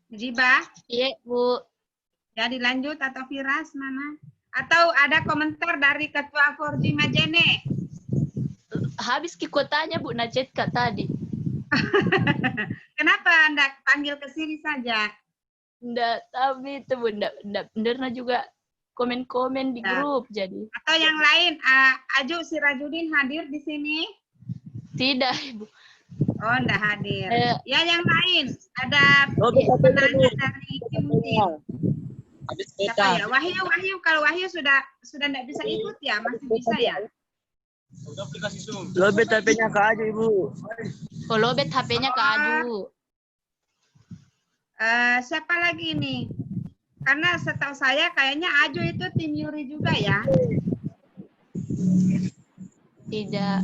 Najibah? Iya, Bu. Ya, dilanjut atau Firas mana? Atau ada komentar dari Ketua Forji Majene? Habis kotanya Bu Najat Kak tadi. Kenapa Anda panggil ke sini saja? Enggak, tapi itu Bu, enggak benernya juga komen-komen di grup jadi. Atau yang lain, Aju Sirajudin hadir di sini? Tidak, Ibu. Oh, enggak hadir. Ya, yang lain. Ada penanya dari Kim mungkin. Siapa ya? Wahyu, kalau Wahyu sudah enggak bisa ikut ya? Masih bisa ya? Lobet HP-nya ke Aju, Ibu. Oh, lobet HP-nya ke Aju. Siapa lagi nih? Karena setahu saya kayaknya Aju itu tim Yuri juga ya? Tidak.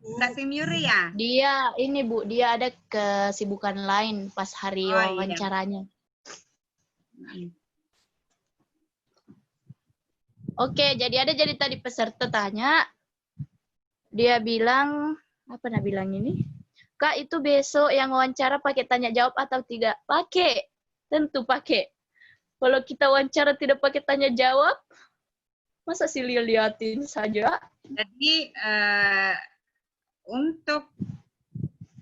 Enggak tim Yuri ya? Dia ini Bu, dia ada kesibukan lain pas hari wawancaranya. Iya. Oke, jadi tadi peserta tanya, dia bilang, apa nak bilang ini? Kak, itu besok yang wawancara pakai tanya jawab atau tidak? Pakai. Tentu pakai. Kalau kita wawancara tidak pakai tanya jawab, masa sih liatin saja? Jadi untuk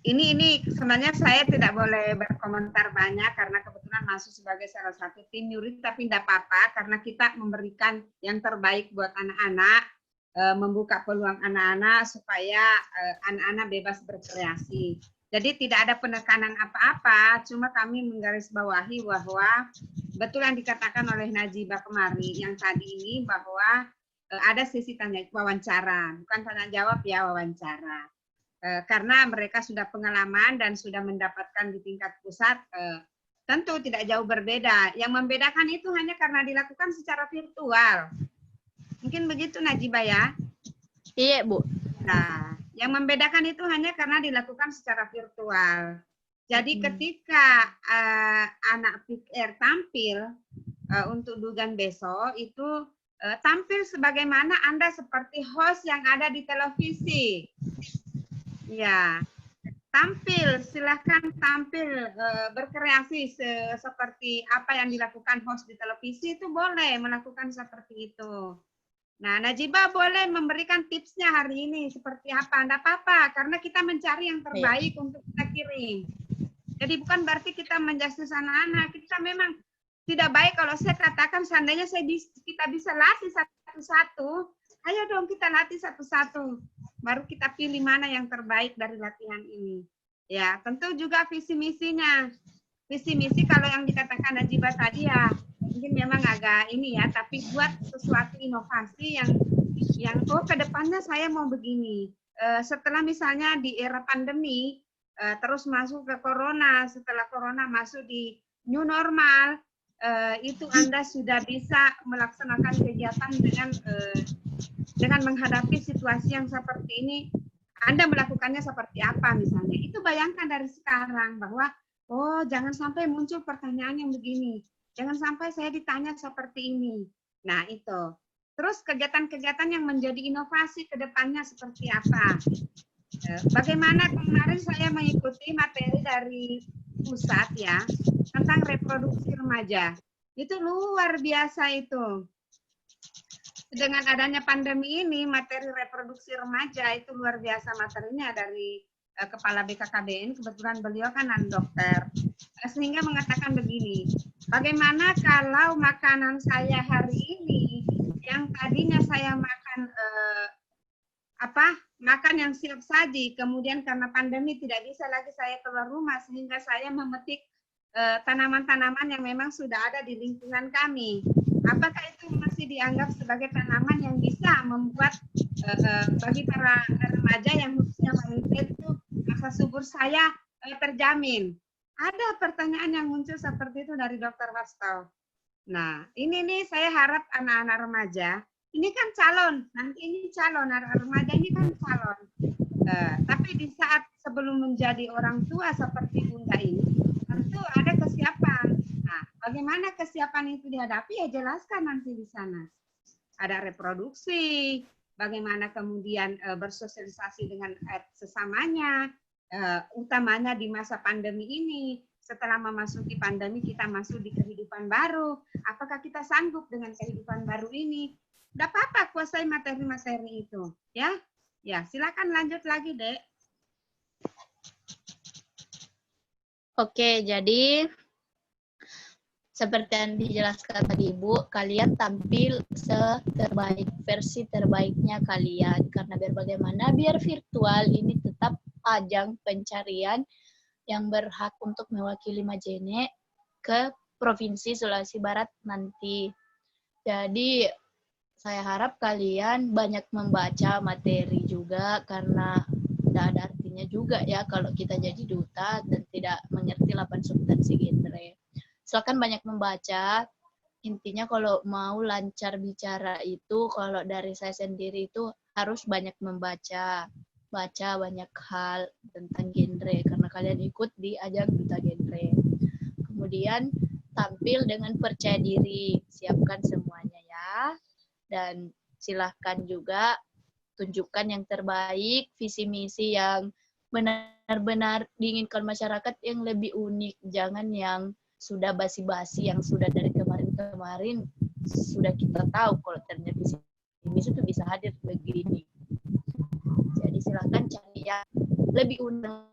ini sebenarnya saya tidak boleh berkomentar banyak karena kebetulan masuk sebagai salah satu tim yurid, tapi tidak apa-apa karena kita memberikan yang terbaik buat anak-anak, membuka peluang anak-anak supaya anak-anak bebas berkreasi. Jadi tidak ada penekanan apa-apa, cuma kami menggarisbawahi bahwa betul yang dikatakan oleh Najibah kemarin yang tadi ini bahwa ada sesi tanya wawancara, bukan tanya jawab ya, wawancara. Karena mereka sudah pengalaman dan sudah mendapatkan di tingkat pusat, tentu tidak jauh berbeda. Yang membedakan itu hanya karena dilakukan secara virtual. Mungkin begitu Najibah ya? Iya, Bu. Nah, yang membedakan itu hanya karena dilakukan secara virtual. Jadi ketika anak PIKR tampil untuk Dugan besok, itu tampil sebagaimana Anda seperti host yang ada di televisi. Ya, tampil, silahkan tampil berkreasi seperti apa yang dilakukan host di televisi, itu boleh melakukan seperti itu. Nah, Najibah boleh memberikan tipsnya hari ini seperti apa, enggak apa-apa, karena kita mencari yang terbaik untuk kita kirim. Jadi bukan berarti kita menjudge anak-anak, kita memang tidak baik kalau saya katakan seandainya kita bisa latih satu-satu, ayo dong kita latih satu-satu. Baru kita pilih mana yang terbaik dari latihan ini. Ya, tentu juga visi misinya. Visi misi kalau yang dikatakan Najibah tadi ya, mungkin memang agak ini ya, tapi buat sesuatu inovasi yang ke depannya saya mau begini. Setelah misalnya di era pandemi, terus masuk ke corona, setelah corona masuk di new normal, itu Anda sudah bisa melaksanakan kegiatan dengan menghadapi situasi yang seperti ini. Anda melakukannya seperti apa misalnya. Itu bayangkan dari sekarang bahwa, oh jangan sampai muncul pertanyaan yang begini. Jangan sampai saya ditanya seperti ini. Nah itu. Terus kegiatan-kegiatan yang menjadi inovasi ke depannya seperti apa. Bagaimana kemarin saya mengikuti materi dari pusat ya, tentang reproduksi remaja. Itu luar biasa itu. Dengan adanya pandemi ini, materi reproduksi remaja itu luar biasa materinya dari Kepala BKKBN, kebetulan beliau kan dokter. Sehingga mengatakan begini, bagaimana kalau makanan saya hari ini, yang tadinya saya makan makan yang siap saji, kemudian karena pandemi tidak bisa lagi saya keluar rumah, sehingga saya memetik tanaman-tanaman yang memang sudah ada di lingkungan kami. Apakah itu masih dianggap sebagai tanaman yang bisa membuat bagi para remaja yang khususnya wanita itu rasa subur saya terjamin? Ada pertanyaan yang muncul seperti itu dari Dr. Wasto. Nah, ini nih saya harap anak-anak remaja, ini kan calon, nanti ini calon, anak remaja ini kan calon. Tapi di saat sebelum menjadi orang tua seperti Bunda ini, tentu ada kesiapan. Nah, bagaimana kesiapan itu dihadapi ya jelaskan nanti di sana. Ada reproduksi, bagaimana kemudian bersosialisasi dengan sesamanya, utamanya di masa pandemi ini. Setelah memasuki pandemi kita masuk di kehidupan baru. Apakah kita sanggup dengan kehidupan baru ini? Tidak apa-apa kuasai materi-materi itu, ya. Ya, silakan lanjut lagi, Dek. Oke, jadi seperti yang dijelaskan tadi Ibu, kalian tampil versi terbaiknya kalian. Karena biar bagaimana, biar virtual ini tetap ajang pencarian yang berhak untuk mewakili Majene ke Provinsi Sulawesi Barat nanti. Jadi saya harap kalian banyak membaca materi juga, karena tidak ada artinya juga ya kalau kita jadi duta dan tidak mengerti 8 substansi genre. Silakan banyak membaca. Intinya kalau mau lancar bicara itu, kalau dari saya sendiri itu harus banyak membaca. Baca banyak hal tentang genre, karena kalian ikut di ajang duta genre. Kemudian tampil dengan percaya diri, siapkan semuanya ya. Dan silahkan juga tunjukkan yang terbaik, visi misi yang benar-benar diinginkan masyarakat yang lebih unik, jangan yang sudah basi-basi, yang sudah dari kemarin-kemarin sudah kita tahu kalau ternyata ini itu bisa hadir begini. Jadi silakan cari yang lebih unik,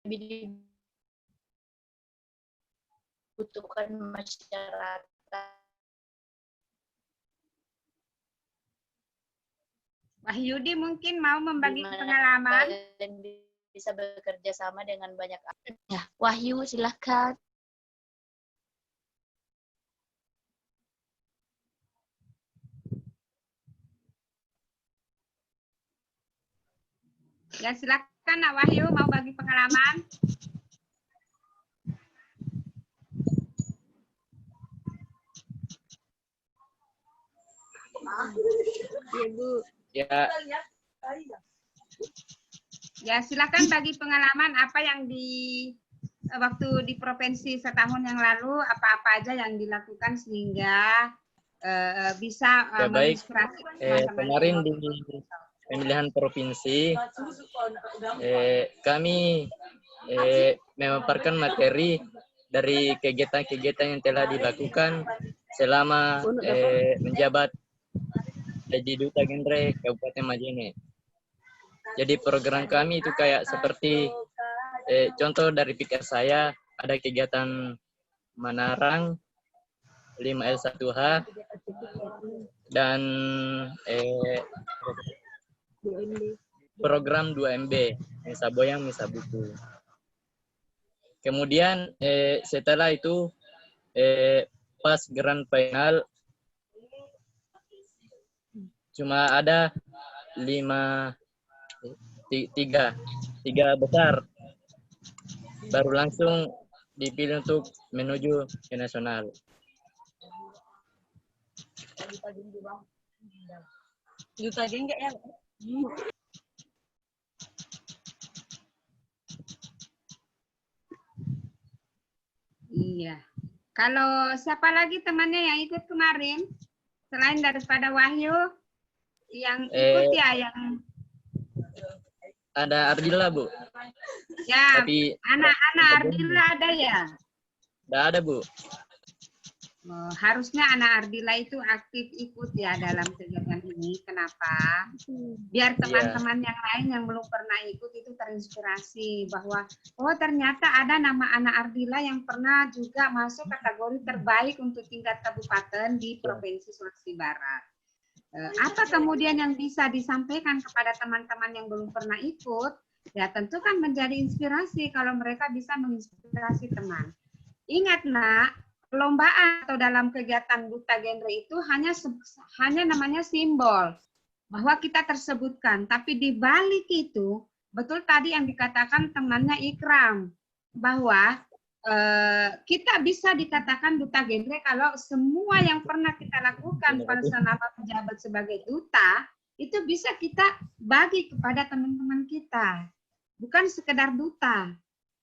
lebih dibutuhkan masyarakat. Wahyudi mungkin mau membagi Dimana pengalaman. kalian bisa bekerja sama dengan banyak. Ya, Wahyu silakan. Ya silakan Nak Wahyu mau bagi pengalaman. Iya, Bu. Ya, Ya silakan bagi pengalaman apa yang waktu di provinsi setahun yang lalu, apa-apa aja yang dilakukan sehingga bisa ya baik. menginspirasi teman-teman. Kemarin di pemilihan provinsi, kami memaparkan materi dari kegiatan-kegiatan yang telah dilakukan selama menjabat jadi Duta Genre Kabupaten Majene. Jadi program kami itu kayak seperti contoh dari pikir saya, ada kegiatan menarang 5L1H dan program 2MB, Misa Boyang, Misa Buku. Kemudian setelah itu pas grand final cuma ada tiga besar, baru langsung dipilih untuk menuju ke nasional. Duta Genre ya? Iya. Kalau siapa lagi temannya yang ikut kemarin selain daripada Wahyu yang ikut yang ada Ardila, Bu. Ya, Tapi anak-anak Ardila ada ya? Tidak ada, Bu. Oh, harusnya anak Ardila itu aktif ikut ya dalam kegiatan ini. Kenapa? Biar teman-teman yang lain yang belum pernah ikut itu terinspirasi bahwa oh ternyata ada nama anak Ardila yang pernah juga masuk kategori terbaik untuk tingkat kabupaten di Provinsi Sulawesi Barat. Apa kemudian yang bisa disampaikan kepada teman-teman yang belum pernah ikut? Ya tentu kan menjadi inspirasi kalau mereka bisa menginspirasi teman. Ingat Nak, perlombaan atau dalam kegiatan Duta Genre itu hanya namanya simbol bahwa kita tersebutkan, tapi di balik itu betul tadi yang dikatakan temannya Ikram bahwa kita bisa dikatakan Duta Genre kalau semua yang pernah kita lakukan pada selama menjabat sebagai duta itu bisa kita bagi kepada teman-teman kita, bukan sekedar duta.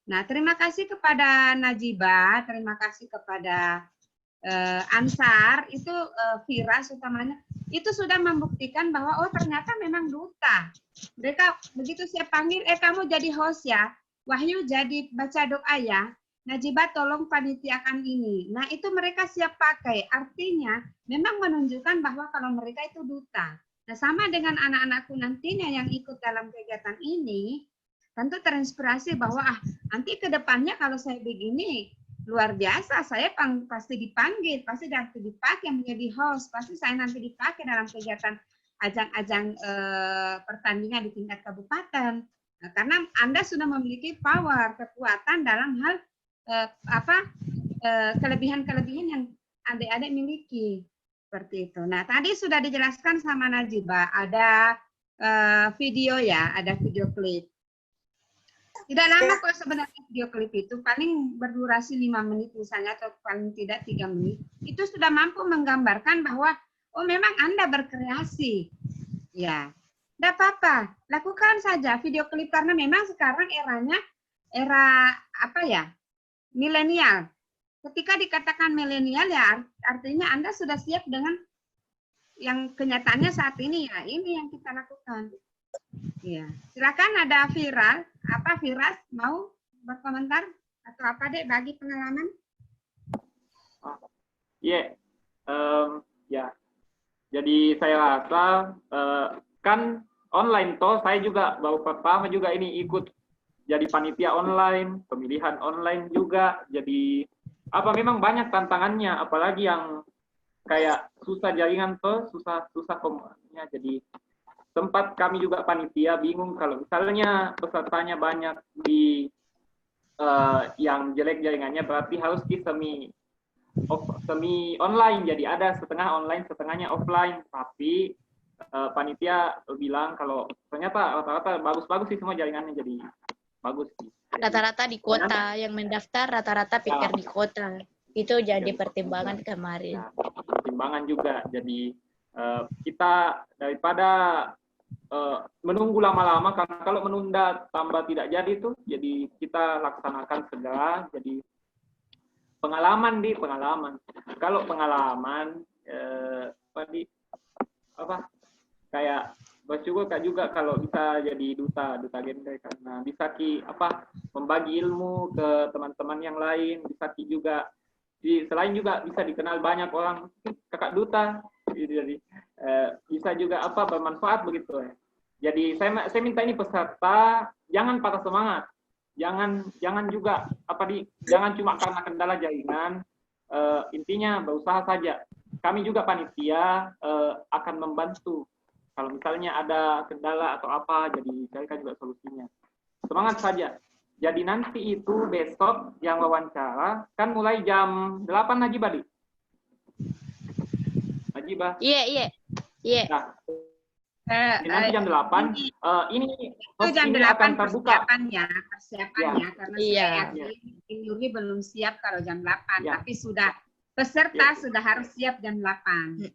Nah, terima kasih kepada Najibah, terima kasih kepada Ansar, itu Firas utamanya, itu sudah membuktikan bahwa oh ternyata memang duta. Mereka begitu saya panggil, kamu jadi host ya, Wahyu jadi baca doa ya, Najibah tolong panitiakan ini. Nah itu mereka siap pakai, artinya memang menunjukkan bahwa kalau mereka itu duta. Nah sama dengan anak-anakku nantinya yang ikut dalam kegiatan ini, tentu terinspirasi bahwa nanti ke depannya kalau saya begini luar biasa, saya pasti dipanggil, pasti nanti dipakai menjadi host, pasti saya nanti dipakai dalam kegiatan ajang-ajang pertandingan di tingkat kabupaten. Nah, karena Anda sudah memiliki power, kekuatan dalam hal kelebihan-kelebihan yang adik-adik miliki seperti itu. Nah, tadi sudah dijelaskan sama Najibah, ada video ya, ada video klip. Tidak lama kok sebenarnya video klip itu, paling berdurasi 5 menit misalnya atau paling tidak 3 menit. Itu sudah mampu menggambarkan bahwa oh memang Anda berkreasi. Ya. Tidak apa-apa, lakukan saja video klip karena memang sekarang eranya era apa ya? Milenial. Ketika dikatakan milenial ya artinya Anda sudah siap dengan yang kenyataannya saat ini ya, ini yang kita lakukan. Ya, silakan ada Firas mau berkomentar atau apa Dek bagi pengalaman? Iya, ya. Jadi saya rasa kan online toh, saya juga baru pertama juga ini ikut jadi panitia online, pemilihan online juga. Jadi memang banyak tantangannya, apalagi yang kayak susah jaringan toh, susah komunikasinya. Jadi tempat kami juga panitia bingung kalau misalnya pesertanya banyak di yang jelek jaringannya, berarti harus di semi online, jadi ada setengah online setengahnya offline. Tapi panitia bilang kalau ternyata rata-rata bagus-bagus sih semua jaringannya, jadi bagus sih. Rata-rata di kota yang mendaftar, rata-rata pikir di kota. Itu jadi pertimbangan kemarin. Ya, pertimbangan juga. Jadi kita daripada menunggu lama-lama, karena kalau menunda tambah tidak jadi tuh, jadi kita laksanakan segera. Jadi pengalaman. Kalau pengalaman kayak bersyukur Kak juga kalau bisa jadi duta genre, karena bisa membagi ilmu ke teman-teman yang lain, bisa juga selain juga bisa dikenal banyak orang, kakak duta, jadi bisa juga bermanfaat begitu ya. Jadi saya minta ini peserta jangan patah semangat, jangan juga jangan cuma karena kendala jaringan, intinya berusaha saja. Kami juga panitia akan membantu kalau misalnya ada kendala atau apa, jadi carikan juga solusinya. Semangat saja. Jadi nanti itu besok yang wawancara kan mulai jam 8 Najibah. Najibah. Iya. Nah, nanti jam 8 ini jam 8 akan terbuka. Persiapannya karena saya yakin Yuri belum siap kalau jam 8, tapi sudah peserta sudah harus siap jam 8.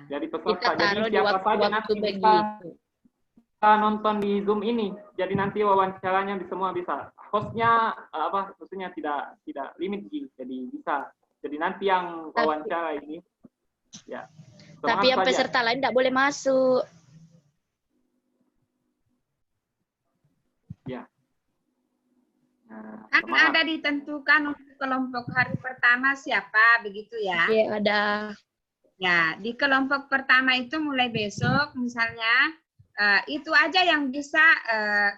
Jadi peserta, taruh jadi siapa saja nanti bisa nonton di Zoom ini. Jadi nanti wawancaranya semua bisa. Hostnya maksudnya tidak limit, jadi bisa. Jadi nanti yang wawancara ini ya. Tapi yang peserta lain tidak boleh masuk. Ya. Kan ada ditentukan untuk kelompok hari pertama siapa, begitu ya? Iya, ada. Ya, di kelompok pertama itu mulai besok misalnya itu aja yang bisa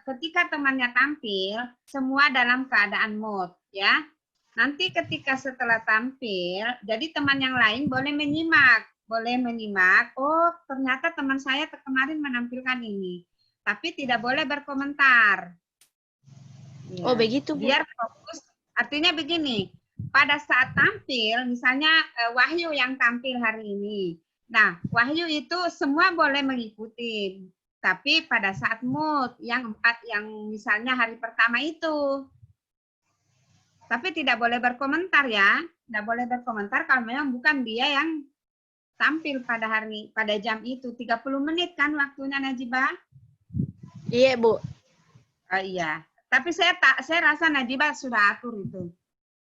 ketika temannya tampil semua dalam keadaan mute ya. Nanti ketika setelah tampil, jadi teman yang lain boleh menyimak, oh ternyata teman saya kemarin menampilkan ini, tapi tidak boleh berkomentar. Ya. Oh begitu Bu. Biar fokus, artinya begini. Pada saat tampil, misalnya Wahyu yang tampil hari ini. Nah, Wahyu itu semua boleh mengikuti. Tapi pada saat mood, yang misalnya hari pertama itu. Tapi tidak boleh berkomentar ya. Tidak boleh berkomentar kalau memang bukan dia yang tampil pada jam itu. 30 menit kan waktunya Najibah? Iya, Bu. Iya. Tapi saya rasa Najibah sudah atur itu.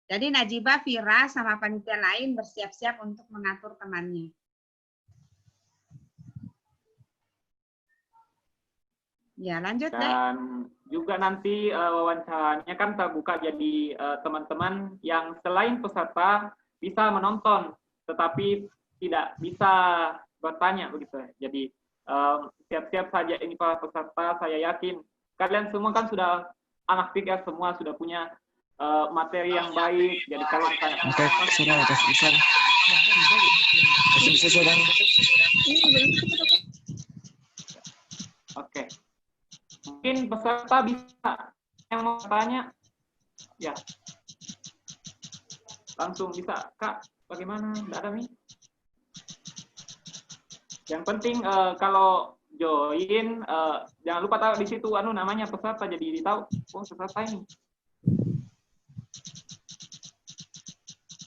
Jadi Najibah, Fira, sama panitia lain bersiap-siap untuk mengatur temannya. Ya, lanjut deh. Dan juga nanti wawancaranya kan terbuka, jadi teman-teman yang selain peserta bisa menonton, tetapi tidak bisa bertanya begitu. Jadi siap-siap saja ini para peserta, saya yakin kalian semua kan sudah anak pikir, semua sudah punya materi yang baik. Jadi kalau Oke. Mungkin peserta bisa yang mau tanya, ya langsung bisa. Kak, bagaimana? Tidak ada nih. Yang penting kalau join, jangan lupa taruh di situ namanya peserta, jadi tahu peserta ini.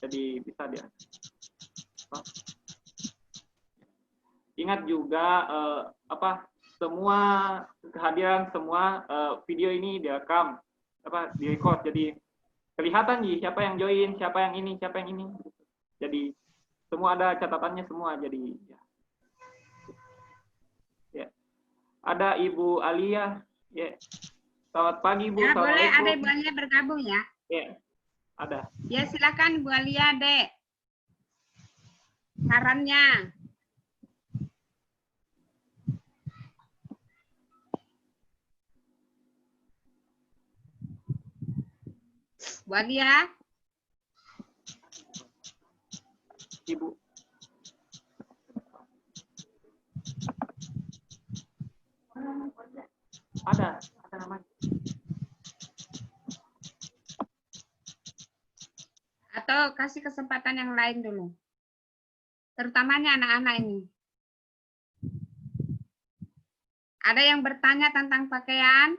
Jadi bisa dia. Ingat juga semua kehadiran semua video ini direkam, direkod, jadi kelihatan siapa yang join, siapa yang ini, siapa yang ini. Jadi Semua ada catatannya semua, jadi ya. Ya. Ada Ibu Alia, ya. Selamat pagi Bu. Ya, boleh Assalamualaikum. ada Ibu Alia bergabung ya. Ya, ada. Ya, silakan Bu Alia, Dek. Sarannya. Bu Alia. Ibu. Ada namanya. Atau kasih kesempatan yang lain dulu. Terutamanya anak-anak ini. Ada yang bertanya tentang pakaian?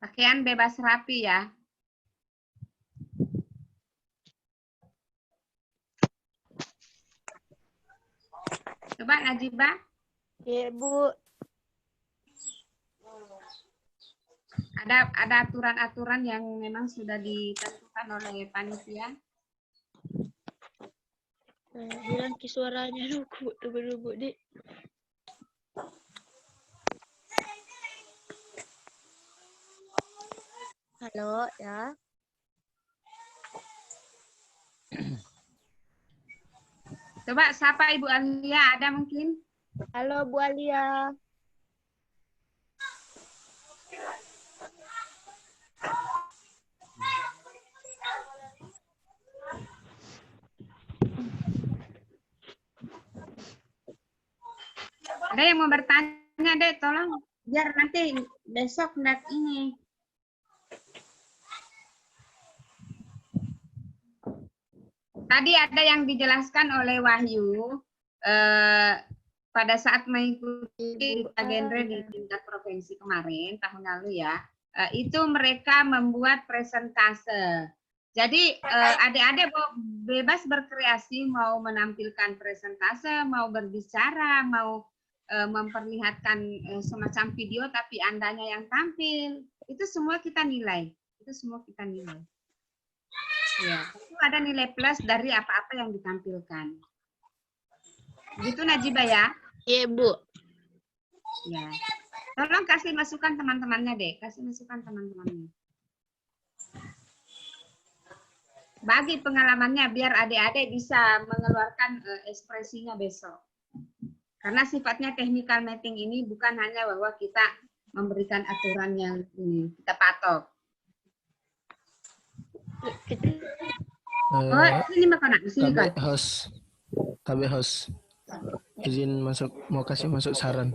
Pakaian bebas rapi ya. Coba Najibah. Iya, Bu. Ada aturan-aturan yang memang sudah ditentukan oleh panitia. Hilang ki suaranya tunggu Dik. Halo, ya. Coba siapa Ibu Alia, ada mungkin? Halo Bu Alia. Ada yang mau bertanya, Dek, tolong biar nanti besok nggak ini. Tadi ada yang dijelaskan oleh Wahyu pada saat mengikuti Duta Genre di tingkat provinsi kemarin tahun lalu ya, itu mereka membuat presentase. Jadi adik-adik bebas berkreasi, mau menampilkan presentase, mau berbicara, mau memperlihatkan semacam video tapi andanya yang tampil, itu semua kita nilai. Itu semua kita nilai. Ya, itu ada nilai plus dari apa-apa yang ditampilkan. Gitu Najibah ya? Iya, Bu. Ya. Tolong kasih masukan teman-temannya, Dek. Kasih masukan teman-temannya. Bagi pengalamannya biar adik-adik bisa mengeluarkan ekspresinya besok. Karena sifatnya technical meeting ini bukan hanya bahwa kita memberikan aturan yang kita patok. Sini makanan, sini kan. Host. Izin masuk, mau kasih masuk saran.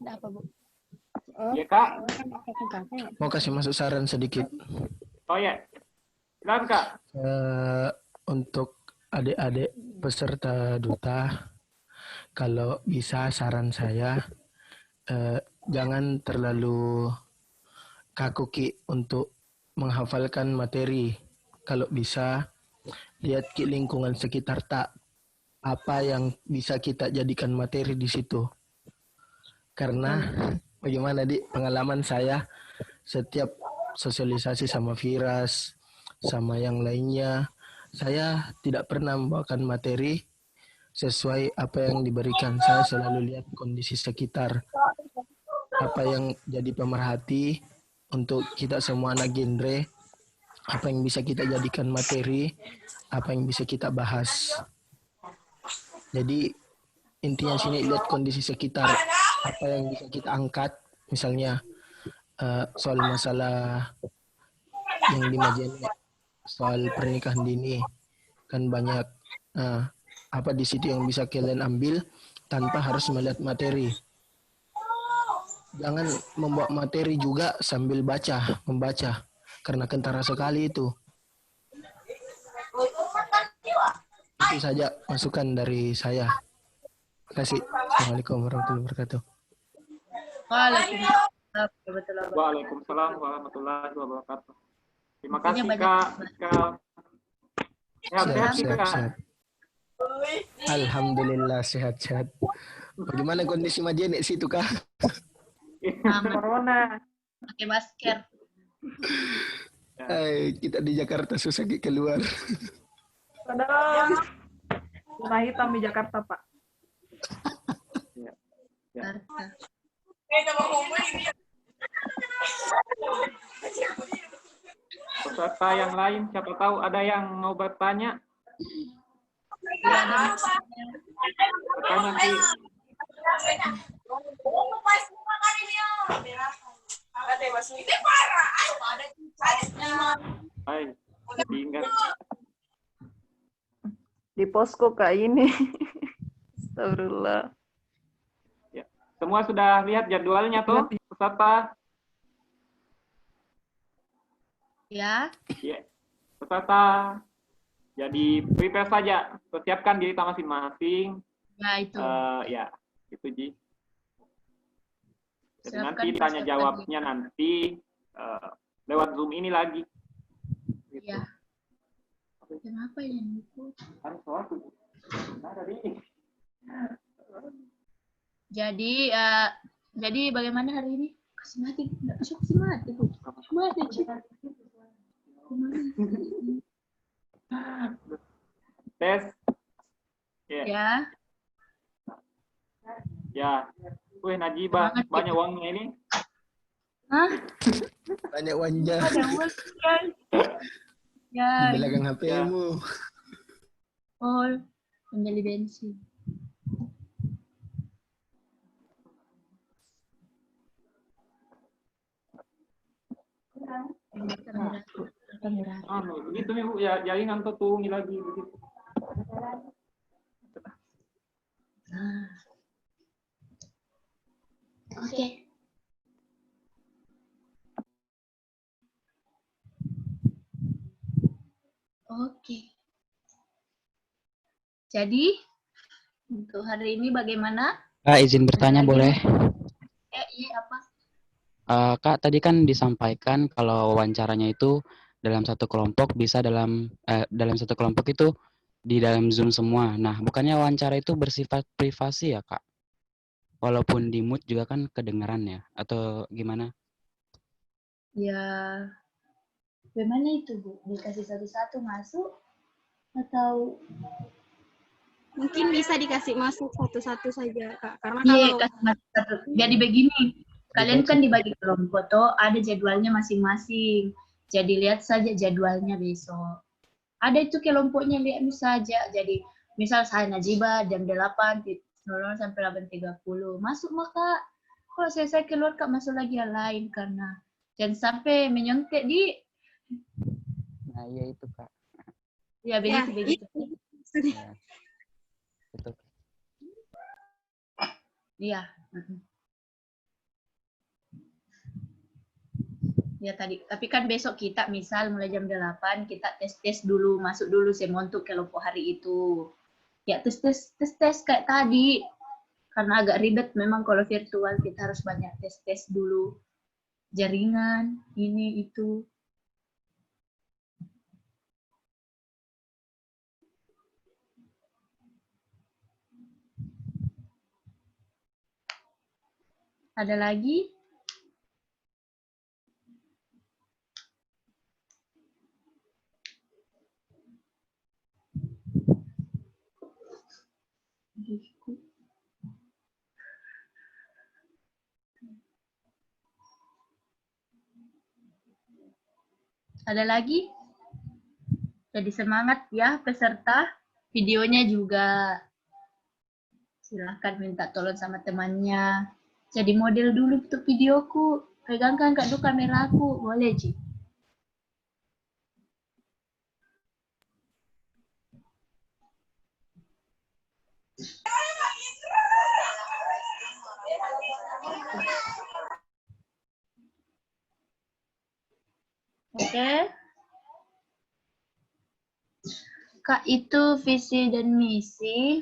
Apa, Bu? Iya, Kak. Mau kasih masuk saran sedikit. Oh ya. Silakan, Kak. Untuk adik-adik peserta duta, kalau bisa saran saya jangan terlalu kaku Ki untuk menghafalkan materi. Kalau bisa lihat Ki lingkungan sekitar tak apa yang bisa kita jadikan materi di situ. Karena bagaimana di pengalaman saya setiap sosialisasi sama Firas sama yang lainnya, saya tidak pernah membawakan materi sesuai apa yang diberikan. Saya selalu lihat kondisi sekitar, apa yang jadi pemerhati untuk kita semua anak genre, apa yang bisa kita jadikan materi, apa yang bisa kita bahas. Jadi intinya sini lihat kondisi sekitar, apa yang bisa kita angkat, misalnya soal masalah yang di Majene, soal pernikahan dini, kan banyak apa di situ yang bisa kalian ambil tanpa harus melihat materi. Jangan membuat materi juga sambil membaca, karena kentara sekali itu. Itu saja masukan dari saya. Terima kasih. Assalamualaikum warahmatullahi wabarakatuh. Waalaikumsalam warahmatullahi wabarakatuh. Terima kasih, Kak. Sehat. Alhamdulillah sehat-sehat. Bagaimana kondisi Majene situ, Kak? Corona. Pakai masker. Kita di Jakarta susah keluar. Ada zona hitam di Jakarta, Pak. Peserta yang lain, siapa tahu ada yang mau bertanya? Bertanya sih. Hai, diingat. Di posko Kak ini. Astagfirullah. Ya. Semua sudah lihat jadwalnya tuh, peserta? Ya. Ya. Peserta. Jadi prepare saja, persiapkan diri kita masing-masing. Ya itu. Ya, itu Ji. Jadi Siapkan, nanti tanya jawabnya nanti lewat Zoom ini lagi. Gitu. Ya. Kenapa ini? Harus suatu. Jadi bagaimana hari ini? Kasih mati, nggak bisa kasih mati bu. Mati cik. Tes. Ya. Ya. Wih Najibah, banyak uangnya ini. Hah? Banyak uangnya. Ada uang kan? Ya. Di belakang HP-mu. Oh, membeli bensin. Begitu nih Bu, ya jaringan tuh tungi lagi begitu. Oke. Oke. Jadi untuk hari ini bagaimana? Kak, izin bertanya boleh? Iya apa? Kak, tadi kan disampaikan kalau wawancaranya itu dalam satu kelompok bisa dalam satu kelompok itu di dalam Zoom semua. Nah, bukannya wawancara itu bersifat privasi ya, Kak? Walaupun di mute juga kan kedengeran ya? Atau gimana? Ya, bagaimana itu Bu? Dikasih satu-satu masuk? Atau mungkin bisa dikasih masuk satu-satu saja Kak? Karena iya, kalau kasih masuk satu. Jadi begini, kalian kan dibagi kelompok toh, ada jadwalnya masing-masing. Jadi lihat saja jadwalnya besok. Ada itu kelompoknya, lihat saja. Jadi misal saya Najibah jam 8.00 sampai 8.30. Masuk maka kalau saya keluar Kak masuk lagi yang lain karena jangan sampai menyontek di. Nah, iya itu Kak. Ya begitu. Ya. Betul. Iya. Ya tadi, tapi kan besok kita misal mulai jam 8 kita tes dulu, masuk dulu semua untuk kelompok hari itu. Ya tes kayak tadi. Karena agak ribet memang kalau virtual kita harus banyak tes dulu. Jaringan, ini itu. Ada lagi? Ada lagi? Jadi semangat ya peserta. Videonya juga silahkan minta tolong sama temannya. Jadi model dulu untuk videoku. Pegangkan Kak Du kameraku. Boleh Ji? Oke. Kak, itu visi dan misi.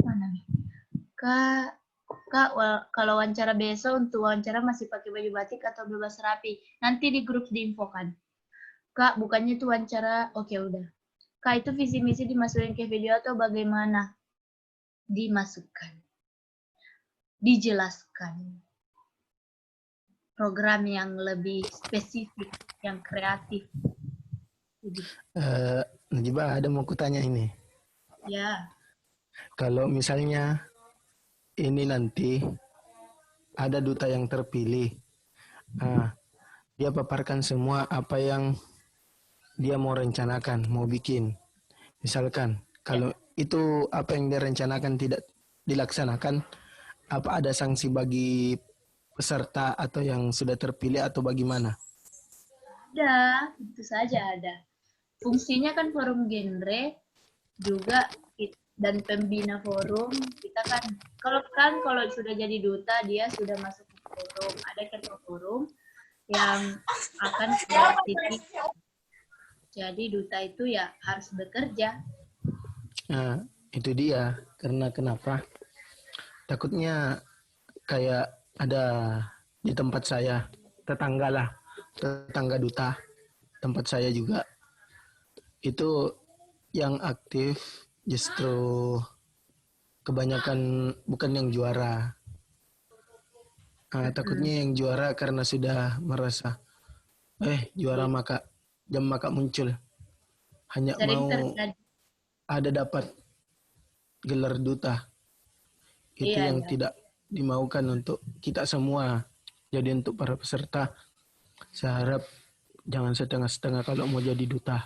Mana nih? Kak, kalau wawancara besok untuk wawancara masih pakai baju batik atau bebas rapi? Nanti di grup diinfokan. Kak, bukannya itu wawancara. Oke, udah. Kak, itu visi misi dimasukin ke video atau bagaimana? Dimasukkan. Dijelaskan. program yang lebih spesifik, yang kreatif. Najibah, ada mau kutanya ini. Ya. Kalau misalnya ini nanti ada duta yang terpilih, dia paparkan semua apa yang dia mau rencanakan, mau bikin. Misalkan, kalau itu apa yang dia rencanakan tidak dilaksanakan, apa ada sanksi bagi peserta atau yang sudah terpilih atau bagaimana? Ada, itu saja ada. Fungsinya kan forum genre juga dan pembina forum kita kan kalau sudah jadi duta dia sudah masuk ke forum, ada ketua forum yang akan mewakili. Jadi duta itu ya harus bekerja. Nah, itu dia. Karena kenapa? Takutnya kayak ada di tempat saya, tetangga duta, tempat saya juga. Itu yang aktif justru kebanyakan bukan yang juara. Takutnya yang juara karena sudah merasa, juara maka muncul. Hanya Sering mau terjadi. ada dapat gelar duta. Itu yang tidak dimaukan untuk kita semua. Jadi untuk para peserta, saya harap jangan setengah-setengah kalau mau jadi duta.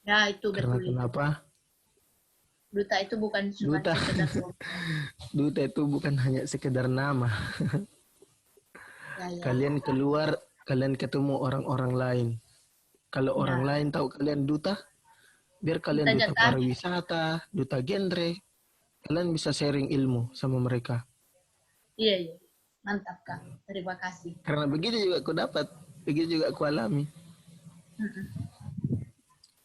Ya, itu Karena betul. kenapa? Duta itu bukan cuma sekedar duta itu bukan hanya sekedar nama. Kalian keluar, kalian ketemu orang-orang lain. Kalau orang lain tahu kalian duta, biar kalian duta pariwisata, duta genre, kalian bisa sharing ilmu sama mereka. Iya. Mantap, Kak. Terima kasih. Karena begitu juga aku dapat, begitu juga aku alami.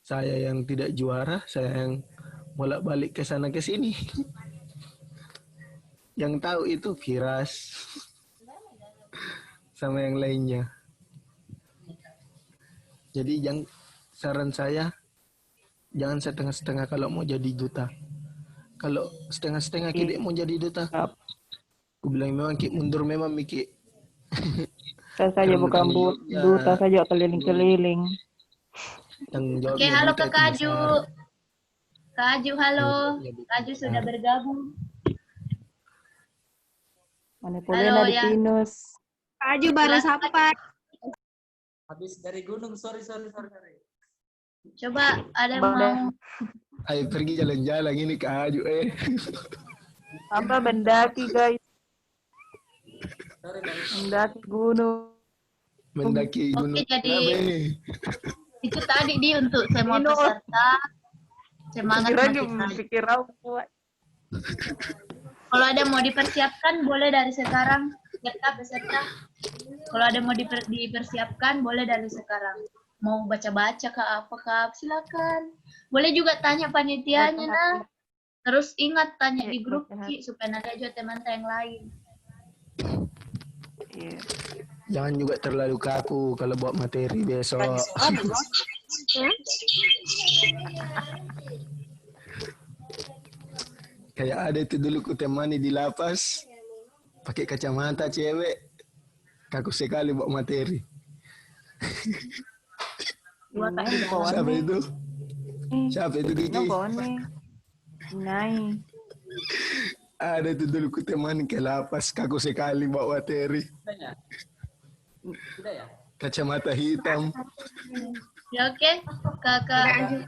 Saya yang tidak juara, saya yang bolak-balik ke sana ke sini. Yang tahu itu Firas sama yang lainnya. Jadi saran saya jangan setengah-setengah kalau mau jadi duta. Kalau setengah-setengah kita mau jadi duta, aku bilang memang mundur memang Miki. Saya saja bukan duta saja keliling-keliling. Oke, halo Kak Aju. Kak Aju, halo. Kak Aju sudah bergabung. Mana Polena di Pinus. Kak Aju baru sampai. Habis dari gunung, sorry. Coba ada mau. Ayo pergi jalan-jalan ini Kak Aju Apa mendaki guys? Mendaki gunung. Oke, jadi itu tadi untuk semua peserta semangat pikir aku. Kalau ada mau dipersiapkan boleh dari sekarang peserta. Kalau ada mau dipersiapkan boleh dari sekarang. Mau baca-baca Kak, silakan. Boleh juga tanya panitianya nah. Terus ingat tanya di grup supaya nanti aja teman-teman yang lain. Jangan juga terlalu kaku kalau buat materi besok. Kayak ada itu dulu ku temani di lapas, pakai kacamata cewek, kaku sekali buat materi. Siapa itu? Siapa itu Gigi? Ada itu dulu ku temani ke lapas, kaku sekali buat materi. Kacamata hitam. Ya oke, Kakak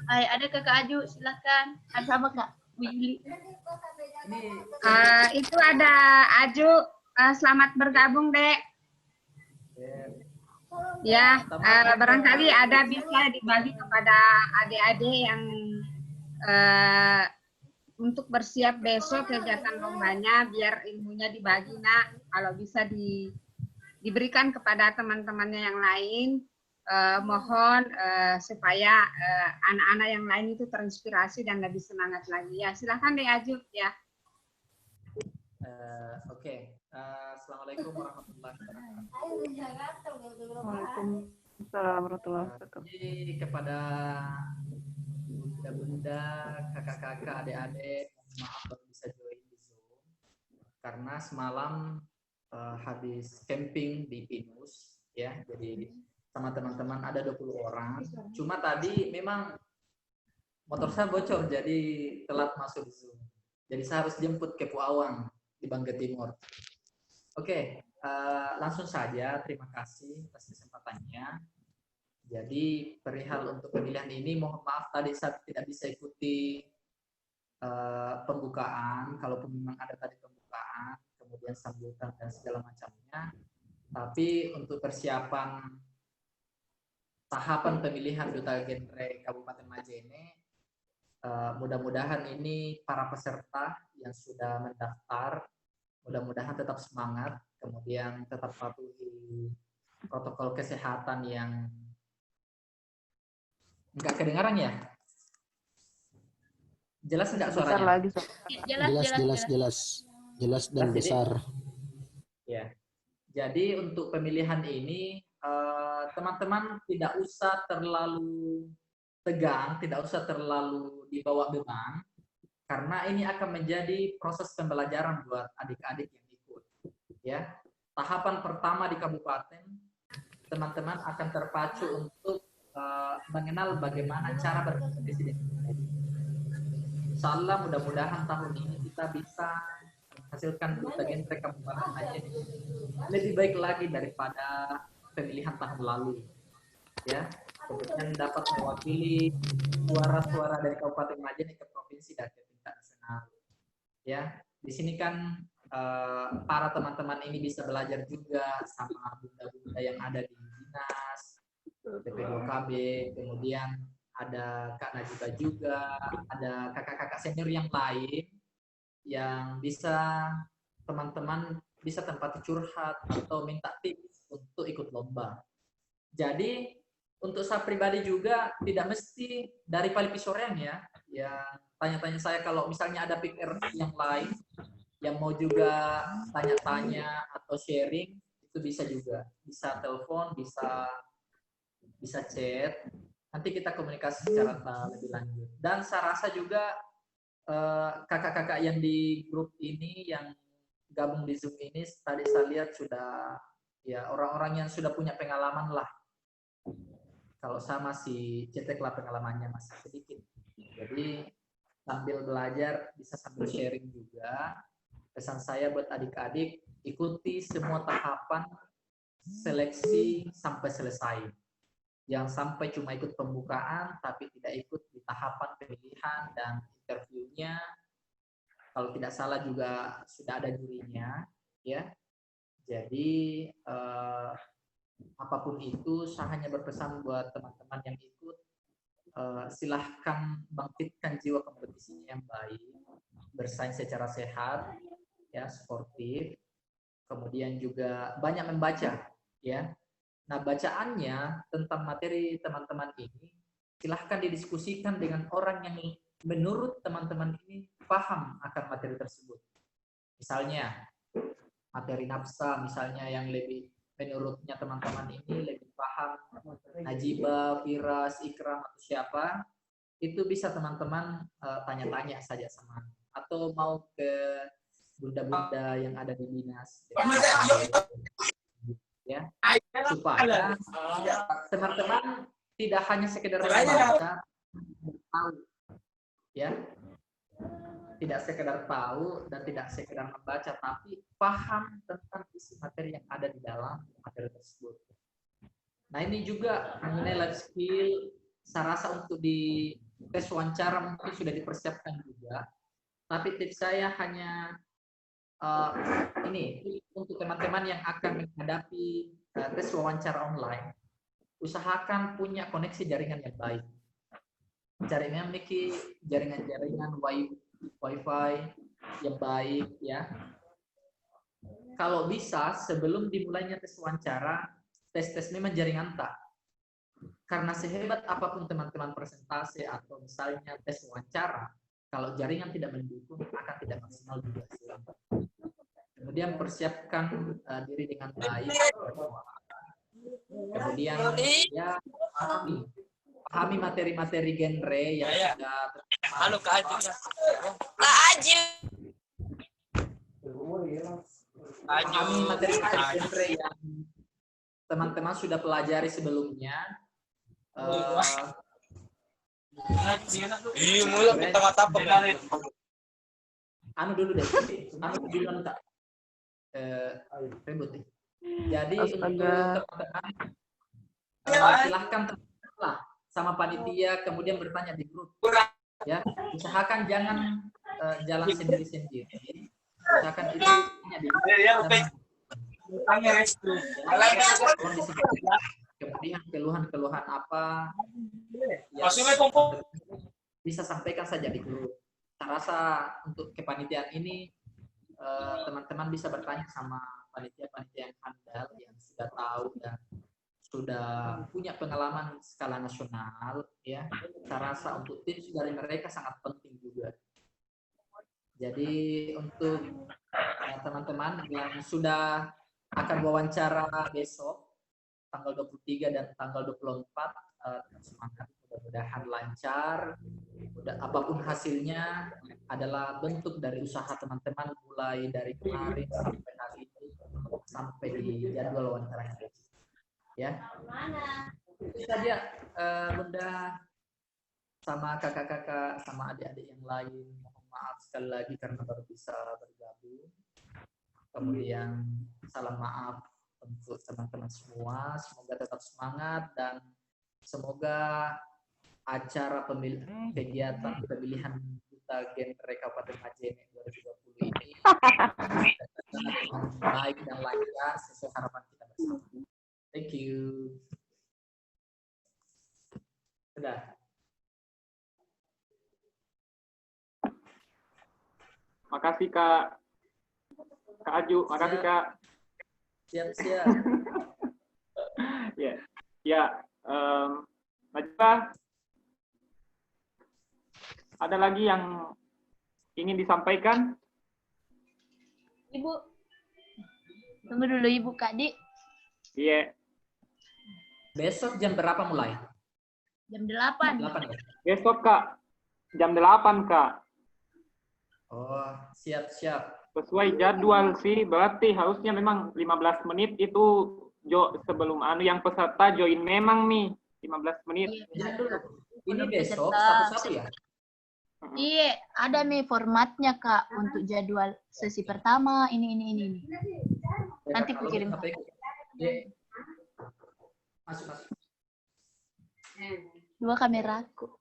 ada Kakak Aju, silakan. Ada sama Kak Willy. Itu ada Aju, selamat bergabung Dek. Ya, barangkali ada bisa dibagi kepada adik-adik yang untuk bersiap besok kegiatan lombanya, biar ilmunya dibagi nak. Kalau bisa diberikan kepada teman-temannya yang lain, mohon supaya anak-anak yang lain itu terinspirasi dan lebih semangat lagi. Ya, silahkan Dek Aju ya. Oke. Assalamualaikum warahmatullahi wabarakatuh. Waalaikumsalam warahmatullahi wabarakatuh. Jadi kepada bunda-bunda, kakak-kakak, adik-adik, maaf baru bisa join di Zoom karena semalam habis camping di Pinus ya. Jadi sama teman-teman ada 20 orang. Cuma tadi memang motor saya bocor jadi telat masuk di Zoom. Jadi saya harus jemput ke Puawang di Bangka Timur. Oke, langsung saja terima kasih atas kesempatannya. Jadi perihal untuk pemilihan ini mohon maaf tadi saya tidak bisa ikuti pembukaan, kalaupun memang ada tadi pembukaan, kemudian sambutan dan segala macamnya. Tapi untuk persiapan tahapan pemilihan Duta Genre Kabupaten Majene, mudah-mudahan ini para peserta yang sudah mendaftar, mudah-mudahan tetap semangat, kemudian tetap patuhi protokol kesehatan yang enggak kedengaran ya? Jelas enggak suaranya? Lagi, Jelas dan besar. Ya. Jadi untuk pemilihan ini teman-teman tidak usah terlalu tegang, tidak usah terlalu dibawa beban, karena ini akan menjadi proses pembelajaran buat adik-adik yang ikut. Ya, tahapan pertama di kabupaten, teman-teman akan terpacu untuk mengenal bagaimana cara berkompetisi dengan mereka. Insya Allah mudah-mudahan tahun ini kita bisa menghasilkan Duta Genre Kabupaten Majene lebih baik lagi daripada pemilihan tahun lalu. Ya, kemudian dapat mewakili suara-suara dari Kabupaten Majene ke provinsi dan ke tingkat nasional. Ya, di sini kan para teman-teman ini bisa belajar juga sama bunda-bunda yang ada di dinas, PP2KB, kemudian ada Kak Najibah juga, ada kakak-kakak senior yang lain yang bisa teman-teman bisa tempat curhat atau minta tips untuk ikut lomba. Jadi untuk saya pribadi juga tidak mesti dari Pali Pisoreang ya, yang tanya-tanya saya kalau misalnya ada pikir yang lain yang mau juga tanya-tanya atau sharing, itu bisa juga, bisa telepon, bisa chat, nanti kita komunikasi secara lebih lanjut. Dan saya rasa juga kakak-kakak yang di grup ini yang gabung di Zoom ini tadi saya lihat sudah ya orang-orang yang sudah punya pengalaman lah. Kalau saya masih cetek lah pengalamannya masih sedikit. Jadi sambil belajar bisa sambil sharing juga. Pesan saya buat adik-adik, ikuti semua tahapan seleksi sampai selesai. Jangan sampai cuma ikut pembukaan tapi tidak ikut di tahapan pemilihan dan interviewnya. Kalau tidak salah juga sudah ada jurinya, ya. Jadi apapun itu, saya hanya berpesan buat teman-teman yang ikut, silahkan bangkitkan jiwa kompetisinya yang baik, bersaing secara sehat, ya, sportif, kemudian juga banyak membaca, ya. Nah, bacaannya tentang materi teman-teman ini silahkan didiskusikan dengan orang yang menurut teman-teman ini paham akan materi tersebut. Misalnya materi nafsa, misalnya yang lebih menurutnya teman-teman ini lebih paham, Najibah, Firas, Ikram atau siapa, itu bisa teman-teman tanya-tanya saja sama, atau mau ke bunda-bunda yang ada di dinas, ya, supaya teman-teman tidak hanya sekedar membaca, tahu, ya, tidak sekedar tahu dan tidak sekedar membaca, tapi paham tentang isi materi yang ada di dalam materi tersebut. Nah, ini juga mengenai life skill, saya rasa untuk di tes wawancara mungkin sudah dipersiapkan juga, tapi tips saya hanya ini untuk teman-teman yang akan menghadapi tes wawancara online, usahakan punya koneksi jaringan yang baik. Jaringan memiliki jaringan Wi-Fi yang baik, ya. Kalau bisa sebelum dimulainya tes wawancara, tes memang jaringan tak. Karena sehebat apapun teman-teman presentasi atau misalnya tes wawancara, kalau jaringan tidak mendukung akan tidak maksimal juga. Kemudian persiapkan diri dengan baik. Kemudian ya pahami materi-materi genre yang sudah Halo Kak Ajil. memahami materi-materi genre yang teman-teman sudah pelajari sebelumnya. Anu dulu deh, anu dulu tak ribut nih. Jadi untuk teman-teman silahkan lah sama panitia, kemudian bertanya di grup. Ya, usahakan jangan jalan sendiri-sendiri. Usahakan itu di kemudian keluhan-keluhan apa yang bisa sampaikan saja di grup. Saya rasa untuk kepanitiaan ini teman-teman bisa bertanya sama panitia-panitia yang handal yang sudah tahu dan sudah punya pengalaman skala nasional, ya. Saya rasa untuk tips dari mereka sangat penting juga. Jadi untuk teman-teman yang sudah akan wawancara besok tanggal 23 dan tanggal 24, semangat, mudah-mudahan lancar. Apapun hasilnya adalah bentuk dari usaha teman-teman mulai dari kemarin sampai hari ini sampai di jadwal wawancara besok. Ya, itu saja Bunda sama kakak-kakak sama adik-adik yang lain. Mohon maaf sekali lagi karena baru bisa bergabung. Kemudian salam maaf untuk teman-teman semua. Semoga tetap semangat dan semoga acara kegiatan pemilihan duta genre Kabupaten Majene 2020 ini baik dan lancar sesuai harapan kita bersama. Thank you. Sudah. Makasih Kak Aju, makasih Kak. Siap-siap. Najwa, ada lagi yang ingin disampaikan? Ibu, tunggu dulu Ibu Kak Dik. Iya. Besok jam berapa mulai? Jam 8. 8 ya? Besok Kak, jam 8 Kak. Oh, siap-siap. Sesuai jadwal sih, berarti harusnya memang 15 menit itu sebelum yang peserta join memang nih 15 menit. Iya, dulu. Ini besok satu-satu ya? Iya, ada nih formatnya Kak untuk jadwal sesi pertama ini. Nanti aku kirim. Masuk. Dua kameraku.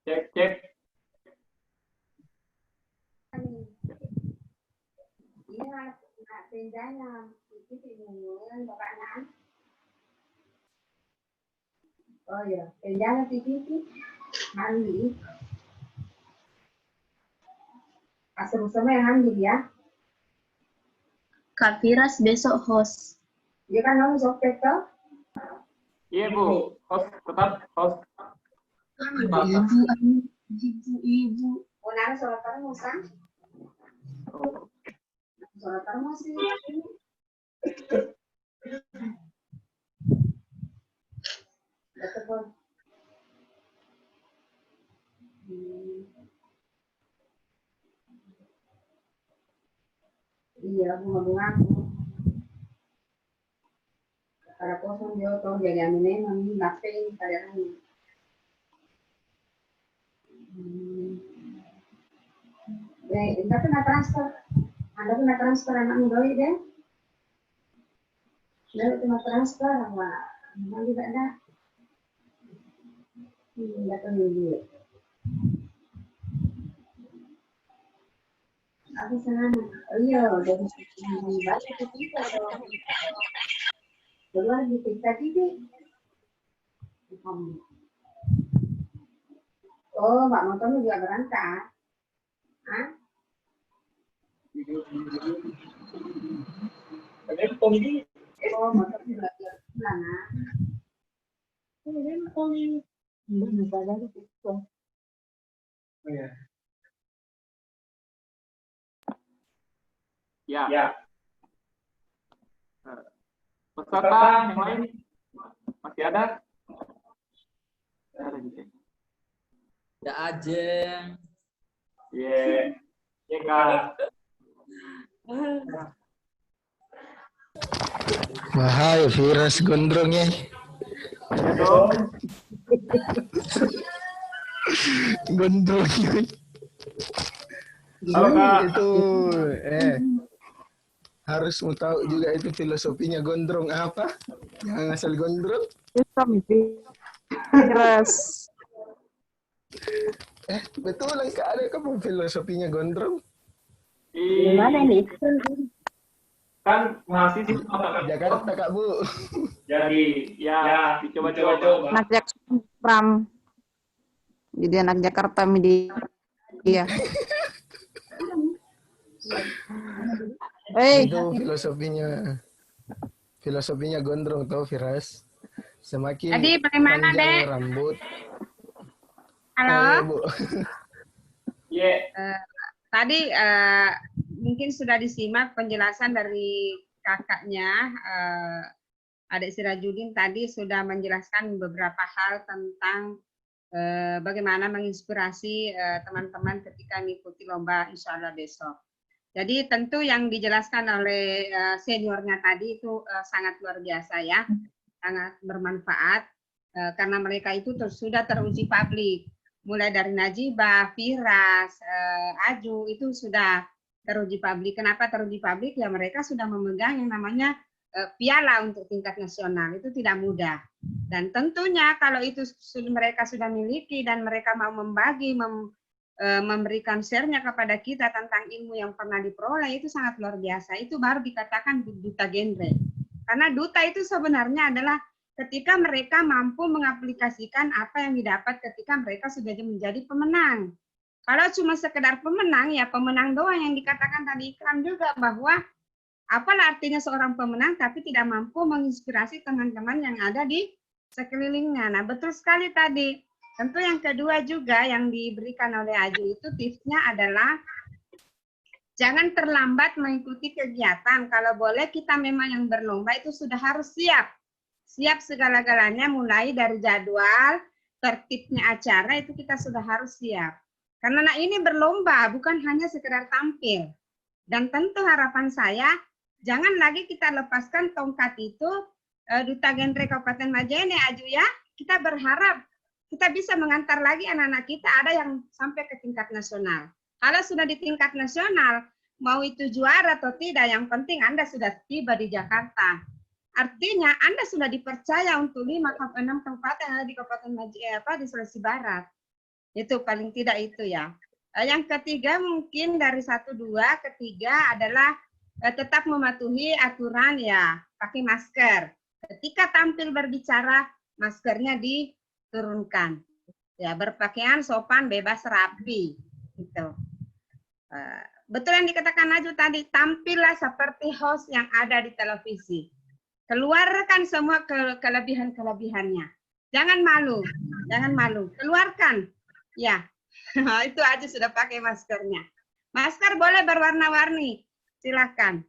Cek. Oh ya, penjara TV mandi. Asal sama yang ambil ya. Kak Firas besok host. Dia kan kamu sopet toh? Iya Bu, host tetap host. Ibu. Oh, nara sholat termus kan? Sholat termus sih. Betul. Iya, bunga-bunga. Para kosong dia tahu jadi amine mami lapeng kadang. Anda kena transfer anak muda deh. Lalu cuma transfer apa? Memang tidak ada. Tidak tahu. Aku sana. Oh iya, dari baca kita dong. Keluar di kita TV. Oh, Mbak Motono juga berangkat. Hah? Oh, Motono juga berangkat. Ya. Peserta yang lain masih ada? Ada juga. Ya Ajeng. Iya. Iya, Kak. Bahaya virus gondrongnya. Gondrongnya. Halo, Kak. Itu harus mau tahu juga itu filosofinya gondrong apa? Jangan asal gondrong. Virus. Betulan Kak, ada kamu filosofinya gondrong? Gimana ini? Kan mahasiswa Jakarta Kak Bu. Jadi ya dicoba-coba. Anak Jakarta Pram. Jadi anak Jakarta dia. Itu filosofinya gondrong tau Firas. Semakin Jadi bagaimana, panjang Dek? rambut. Halo. Bu. Tadi mungkin sudah disimak penjelasan dari kakaknya, Adik Sirajudin tadi sudah menjelaskan beberapa hal tentang bagaimana menginspirasi teman-teman ketika mengikuti lomba insya Allah besok. Jadi tentu yang dijelaskan oleh seniornya tadi itu sangat luar biasa ya, sangat bermanfaat karena mereka itu sudah teruji publik. Mulai dari Najibah, Firas, Aju itu sudah teruji publik. Kenapa teruji publik? Ya mereka sudah memegang yang namanya piala untuk tingkat nasional. Itu tidak mudah. Dan tentunya kalau itu mereka sudah miliki dan mereka mau membagi, memberikan share-nya kepada kita tentang ilmu yang pernah diperoleh, itu sangat luar biasa. Itu baru dikatakan duta genre. Karena duta itu sebenarnya adalah ketika mereka mampu mengaplikasikan apa yang didapat ketika mereka sudah menjadi pemenang. Kalau cuma sekedar pemenang, ya pemenang doang yang dikatakan tadi Ikram juga, bahwa apalah artinya seorang pemenang tapi tidak mampu menginspirasi teman-teman yang ada di sekelilingnya. Nah, betul sekali tadi. Tentu yang kedua juga yang diberikan oleh Aju itu tipsnya adalah jangan terlambat mengikuti kegiatan. Kalau boleh kita memang yang berlomba itu sudah harus siap. Siap segala-galanya mulai dari jadwal, tertibnya acara itu kita sudah harus siap. Karena ini berlomba bukan hanya sekedar tampil. Dan tentu harapan saya jangan lagi kita lepaskan tongkat itu Duta Genre Kabupaten Majene Aju ya. Kita berharap kita bisa mengantar lagi anak-anak kita ada yang sampai ke tingkat nasional. Kalau sudah di tingkat nasional, mau itu juara atau tidak, yang penting Anda sudah tiba di Jakarta. Artinya Anda sudah dipercaya untuk 5-6 kabupaten yang ada di Kabupaten di Sulawesi Barat. Itu paling tidak itu ya. Yang ketiga mungkin dari 1-2, ketiga adalah tetap mematuhi aturan ya, pakai masker. Ketika tampil berbicara, maskernya diturunkan. Ya, berpakaian sopan, bebas, rapi. Gitu. Betul yang dikatakan Najwa tadi, tampillah seperti host yang ada di televisi. Keluarkan semua kelebihan-kelebihannya. Jangan malu, keluarkan. Ya, itu aja sudah pakai maskernya. Masker boleh berwarna-warni, silakan.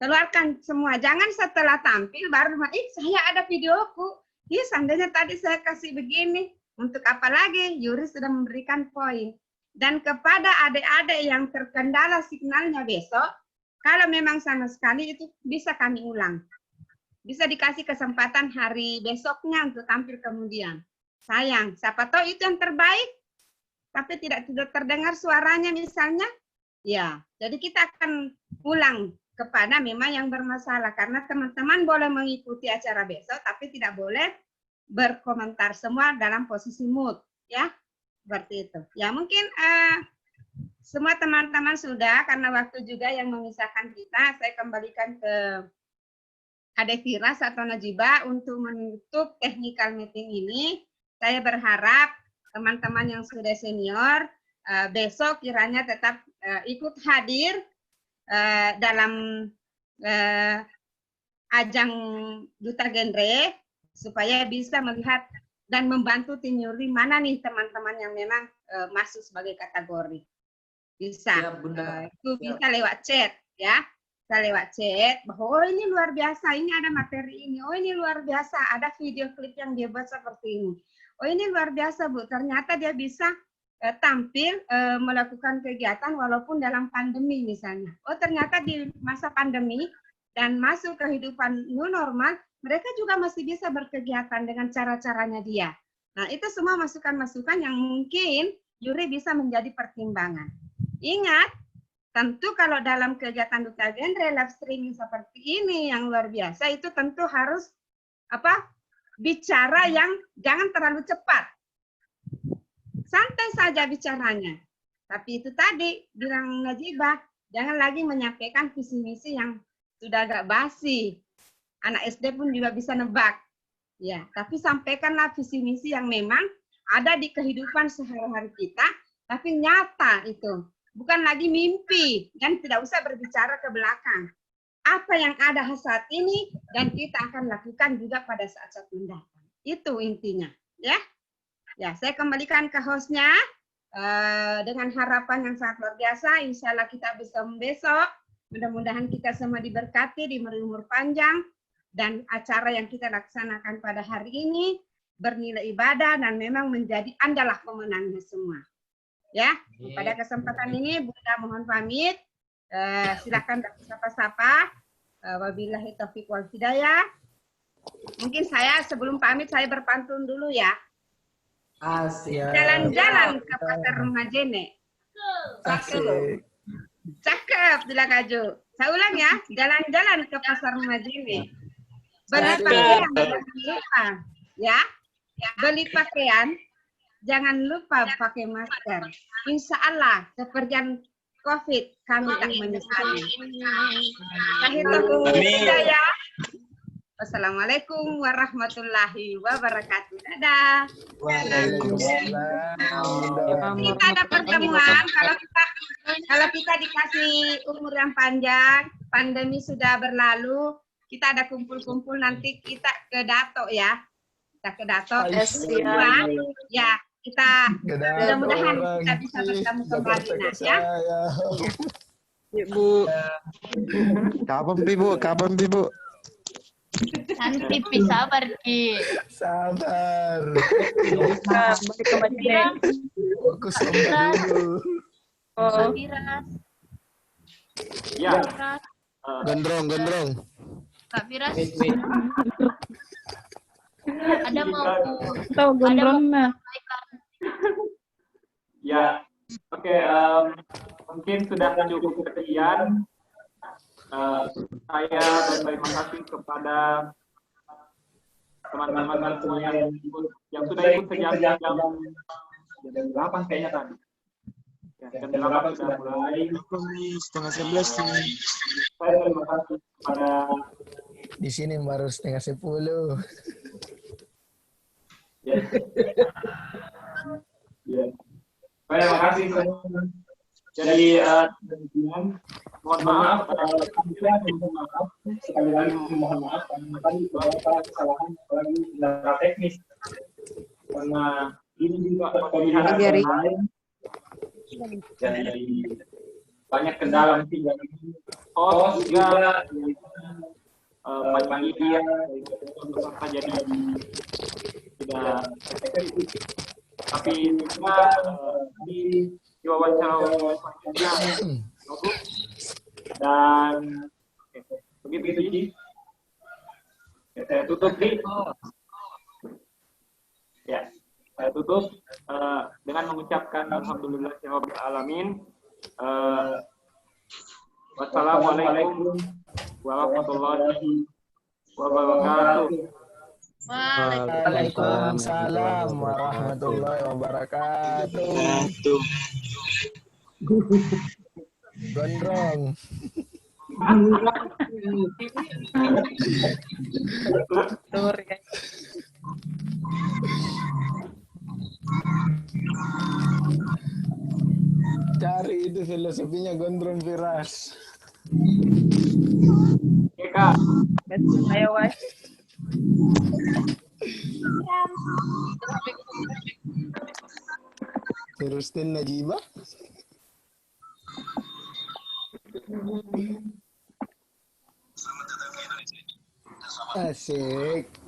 Keluarkan semua. Jangan setelah tampil baru, saya ada videoku. Seandainya tadi saya kasih begini. Untuk apa lagi? Juri sudah memberikan poin. Dan kepada adik-adik yang terkendala signalnya besok, kalau memang sama sekali itu bisa kami ulang. Bisa dikasih kesempatan hari besoknya untuk tampil kemudian. Sayang, siapa tahu itu yang terbaik, tapi tidak terdengar suaranya misalnya. Ya, jadi kita akan ulang kepada memang yang bermasalah. Karena teman-teman boleh mengikuti acara besok, tapi tidak boleh berkomentar semua dalam posisi mood. Ya, seperti itu. Ya, mungkin semua teman-teman sudah, karena waktu juga yang memisahkan kita, saya kembalikan ke Adik Firas atau Najibah untuk menutup technical meeting ini. Saya berharap teman-teman yang sudah senior besok kiranya tetap ikut hadir dalam ajang Duta Genre supaya bisa melihat dan membantu tim juri mana nih teman-teman yang memang masuk sebagai kategori. Bisa, Ya, Bunda. itu bisa lewat chat ya. Bisa lewat chat bahwa oh ini luar biasa, ini ada materi ini, oh ini luar biasa, ada video klip yang dia buat seperti ini. Oh ini luar biasa Bu, ternyata dia bisa tampil melakukan kegiatan walaupun dalam pandemi misalnya. Oh ternyata di masa pandemi dan masuk kehidupan new normal, mereka juga masih bisa berkegiatan dengan cara-caranya dia. Nah itu semua masukan-masukan yang mungkin juri bisa menjadi pertimbangan. Ingat, tentu kalau dalam kegiatan Duta Genre live streaming seperti ini yang luar biasa itu tentu harus bicara yang jangan terlalu cepat. Santai saja bicaranya. Tapi itu tadi bilang Najibah, jangan lagi menyampaikan visi misi yang sudah agak basi. Anak SD pun juga bisa nebak. Ya, tapi sampaikanlah visi misi yang memang ada di kehidupan sehari-hari kita, tapi nyata itu. Bukan lagi mimpi dan tidak usah berbicara ke belakang. Apa yang ada saat ini dan kita akan lakukan juga pada saat-saat mendatang. Itu intinya, ya. Ya, saya kembalikan ke hostnya dengan harapan yang sangat luar biasa. Insya Allah kita bisa besok. Mudah-mudahan kita semua diberkati, diberi umur panjang, dan acara yang kita laksanakan pada hari ini bernilai ibadah dan memang menjadi andalah pemenangnya semua. Ya, pada kesempatan ini Bunda mohon pamit. Silakan sapa-sapa. Wabillahi taufiq wal hidayah. Mungkin saya sebelum pamit saya berpantun dulu ya. Asik. Jalan-jalan ke pasar Rumajene. Cakep, bilang Kaju. Saya ulang ya, jalan-jalan ke pasar Rumajene. Beli pakaian, jangan lupa. Ya, beli pakaian, jangan lupa pakai masker. Insya Allah, kepergian COVID kami tak menyesali. Akhir ya. Wassalamualaikum warahmatullahi wabarakatuh. Dadah. Kita ada pertemuan kalau kita dikasih umur yang panjang, pandemi sudah berlalu, kita ada kumpul-kumpul nanti kita ke Dato ya. Kita ke Dato. Ya, kita mudah-mudahan kita bisa bertemu kembali ya. Ibu. Kapan Bu? Nanti sabar Ki. Sabar. Fokus dulu. Firas. Ya. Gondrong. Kak Firas. Ada mau tahu gondrongnya. Ya. Oke, mungkin sudah cukup sekian. Saya berterima kasih kepada teman-teman semua yang sudah ikut sejak jam 8 kayaknya tadi. Ya, jam 8 sudah mulai. Setengah 11 nih. Saya terima kasih kepada Di sini baru setengah 10. Ya. Ya. Terima kasih semua. Jadi demikian, mohon maaf sekali lagi mohon maaf karena tadi beberapa kesalahan apalagi kendala teknis karena ini juga pemilihan lain jadi banyak kendala mungkin dari host juga panitia jadi tidak tapi kita di wawancara dan begitu Ji. Saya tutup Ji. Ya, saya tutup dengan mengucapkan alhamdulillahirabbil alamin. Wassalamualaikum warahmatullahi wabarakatuh. Waalaikumsalam warahmatullahi wabarakatuh. Gondrong. Cari itu filosofinya Gondrong Firas. Oke, Kak. Ayo, Wai. Firustin Najibah. Asik.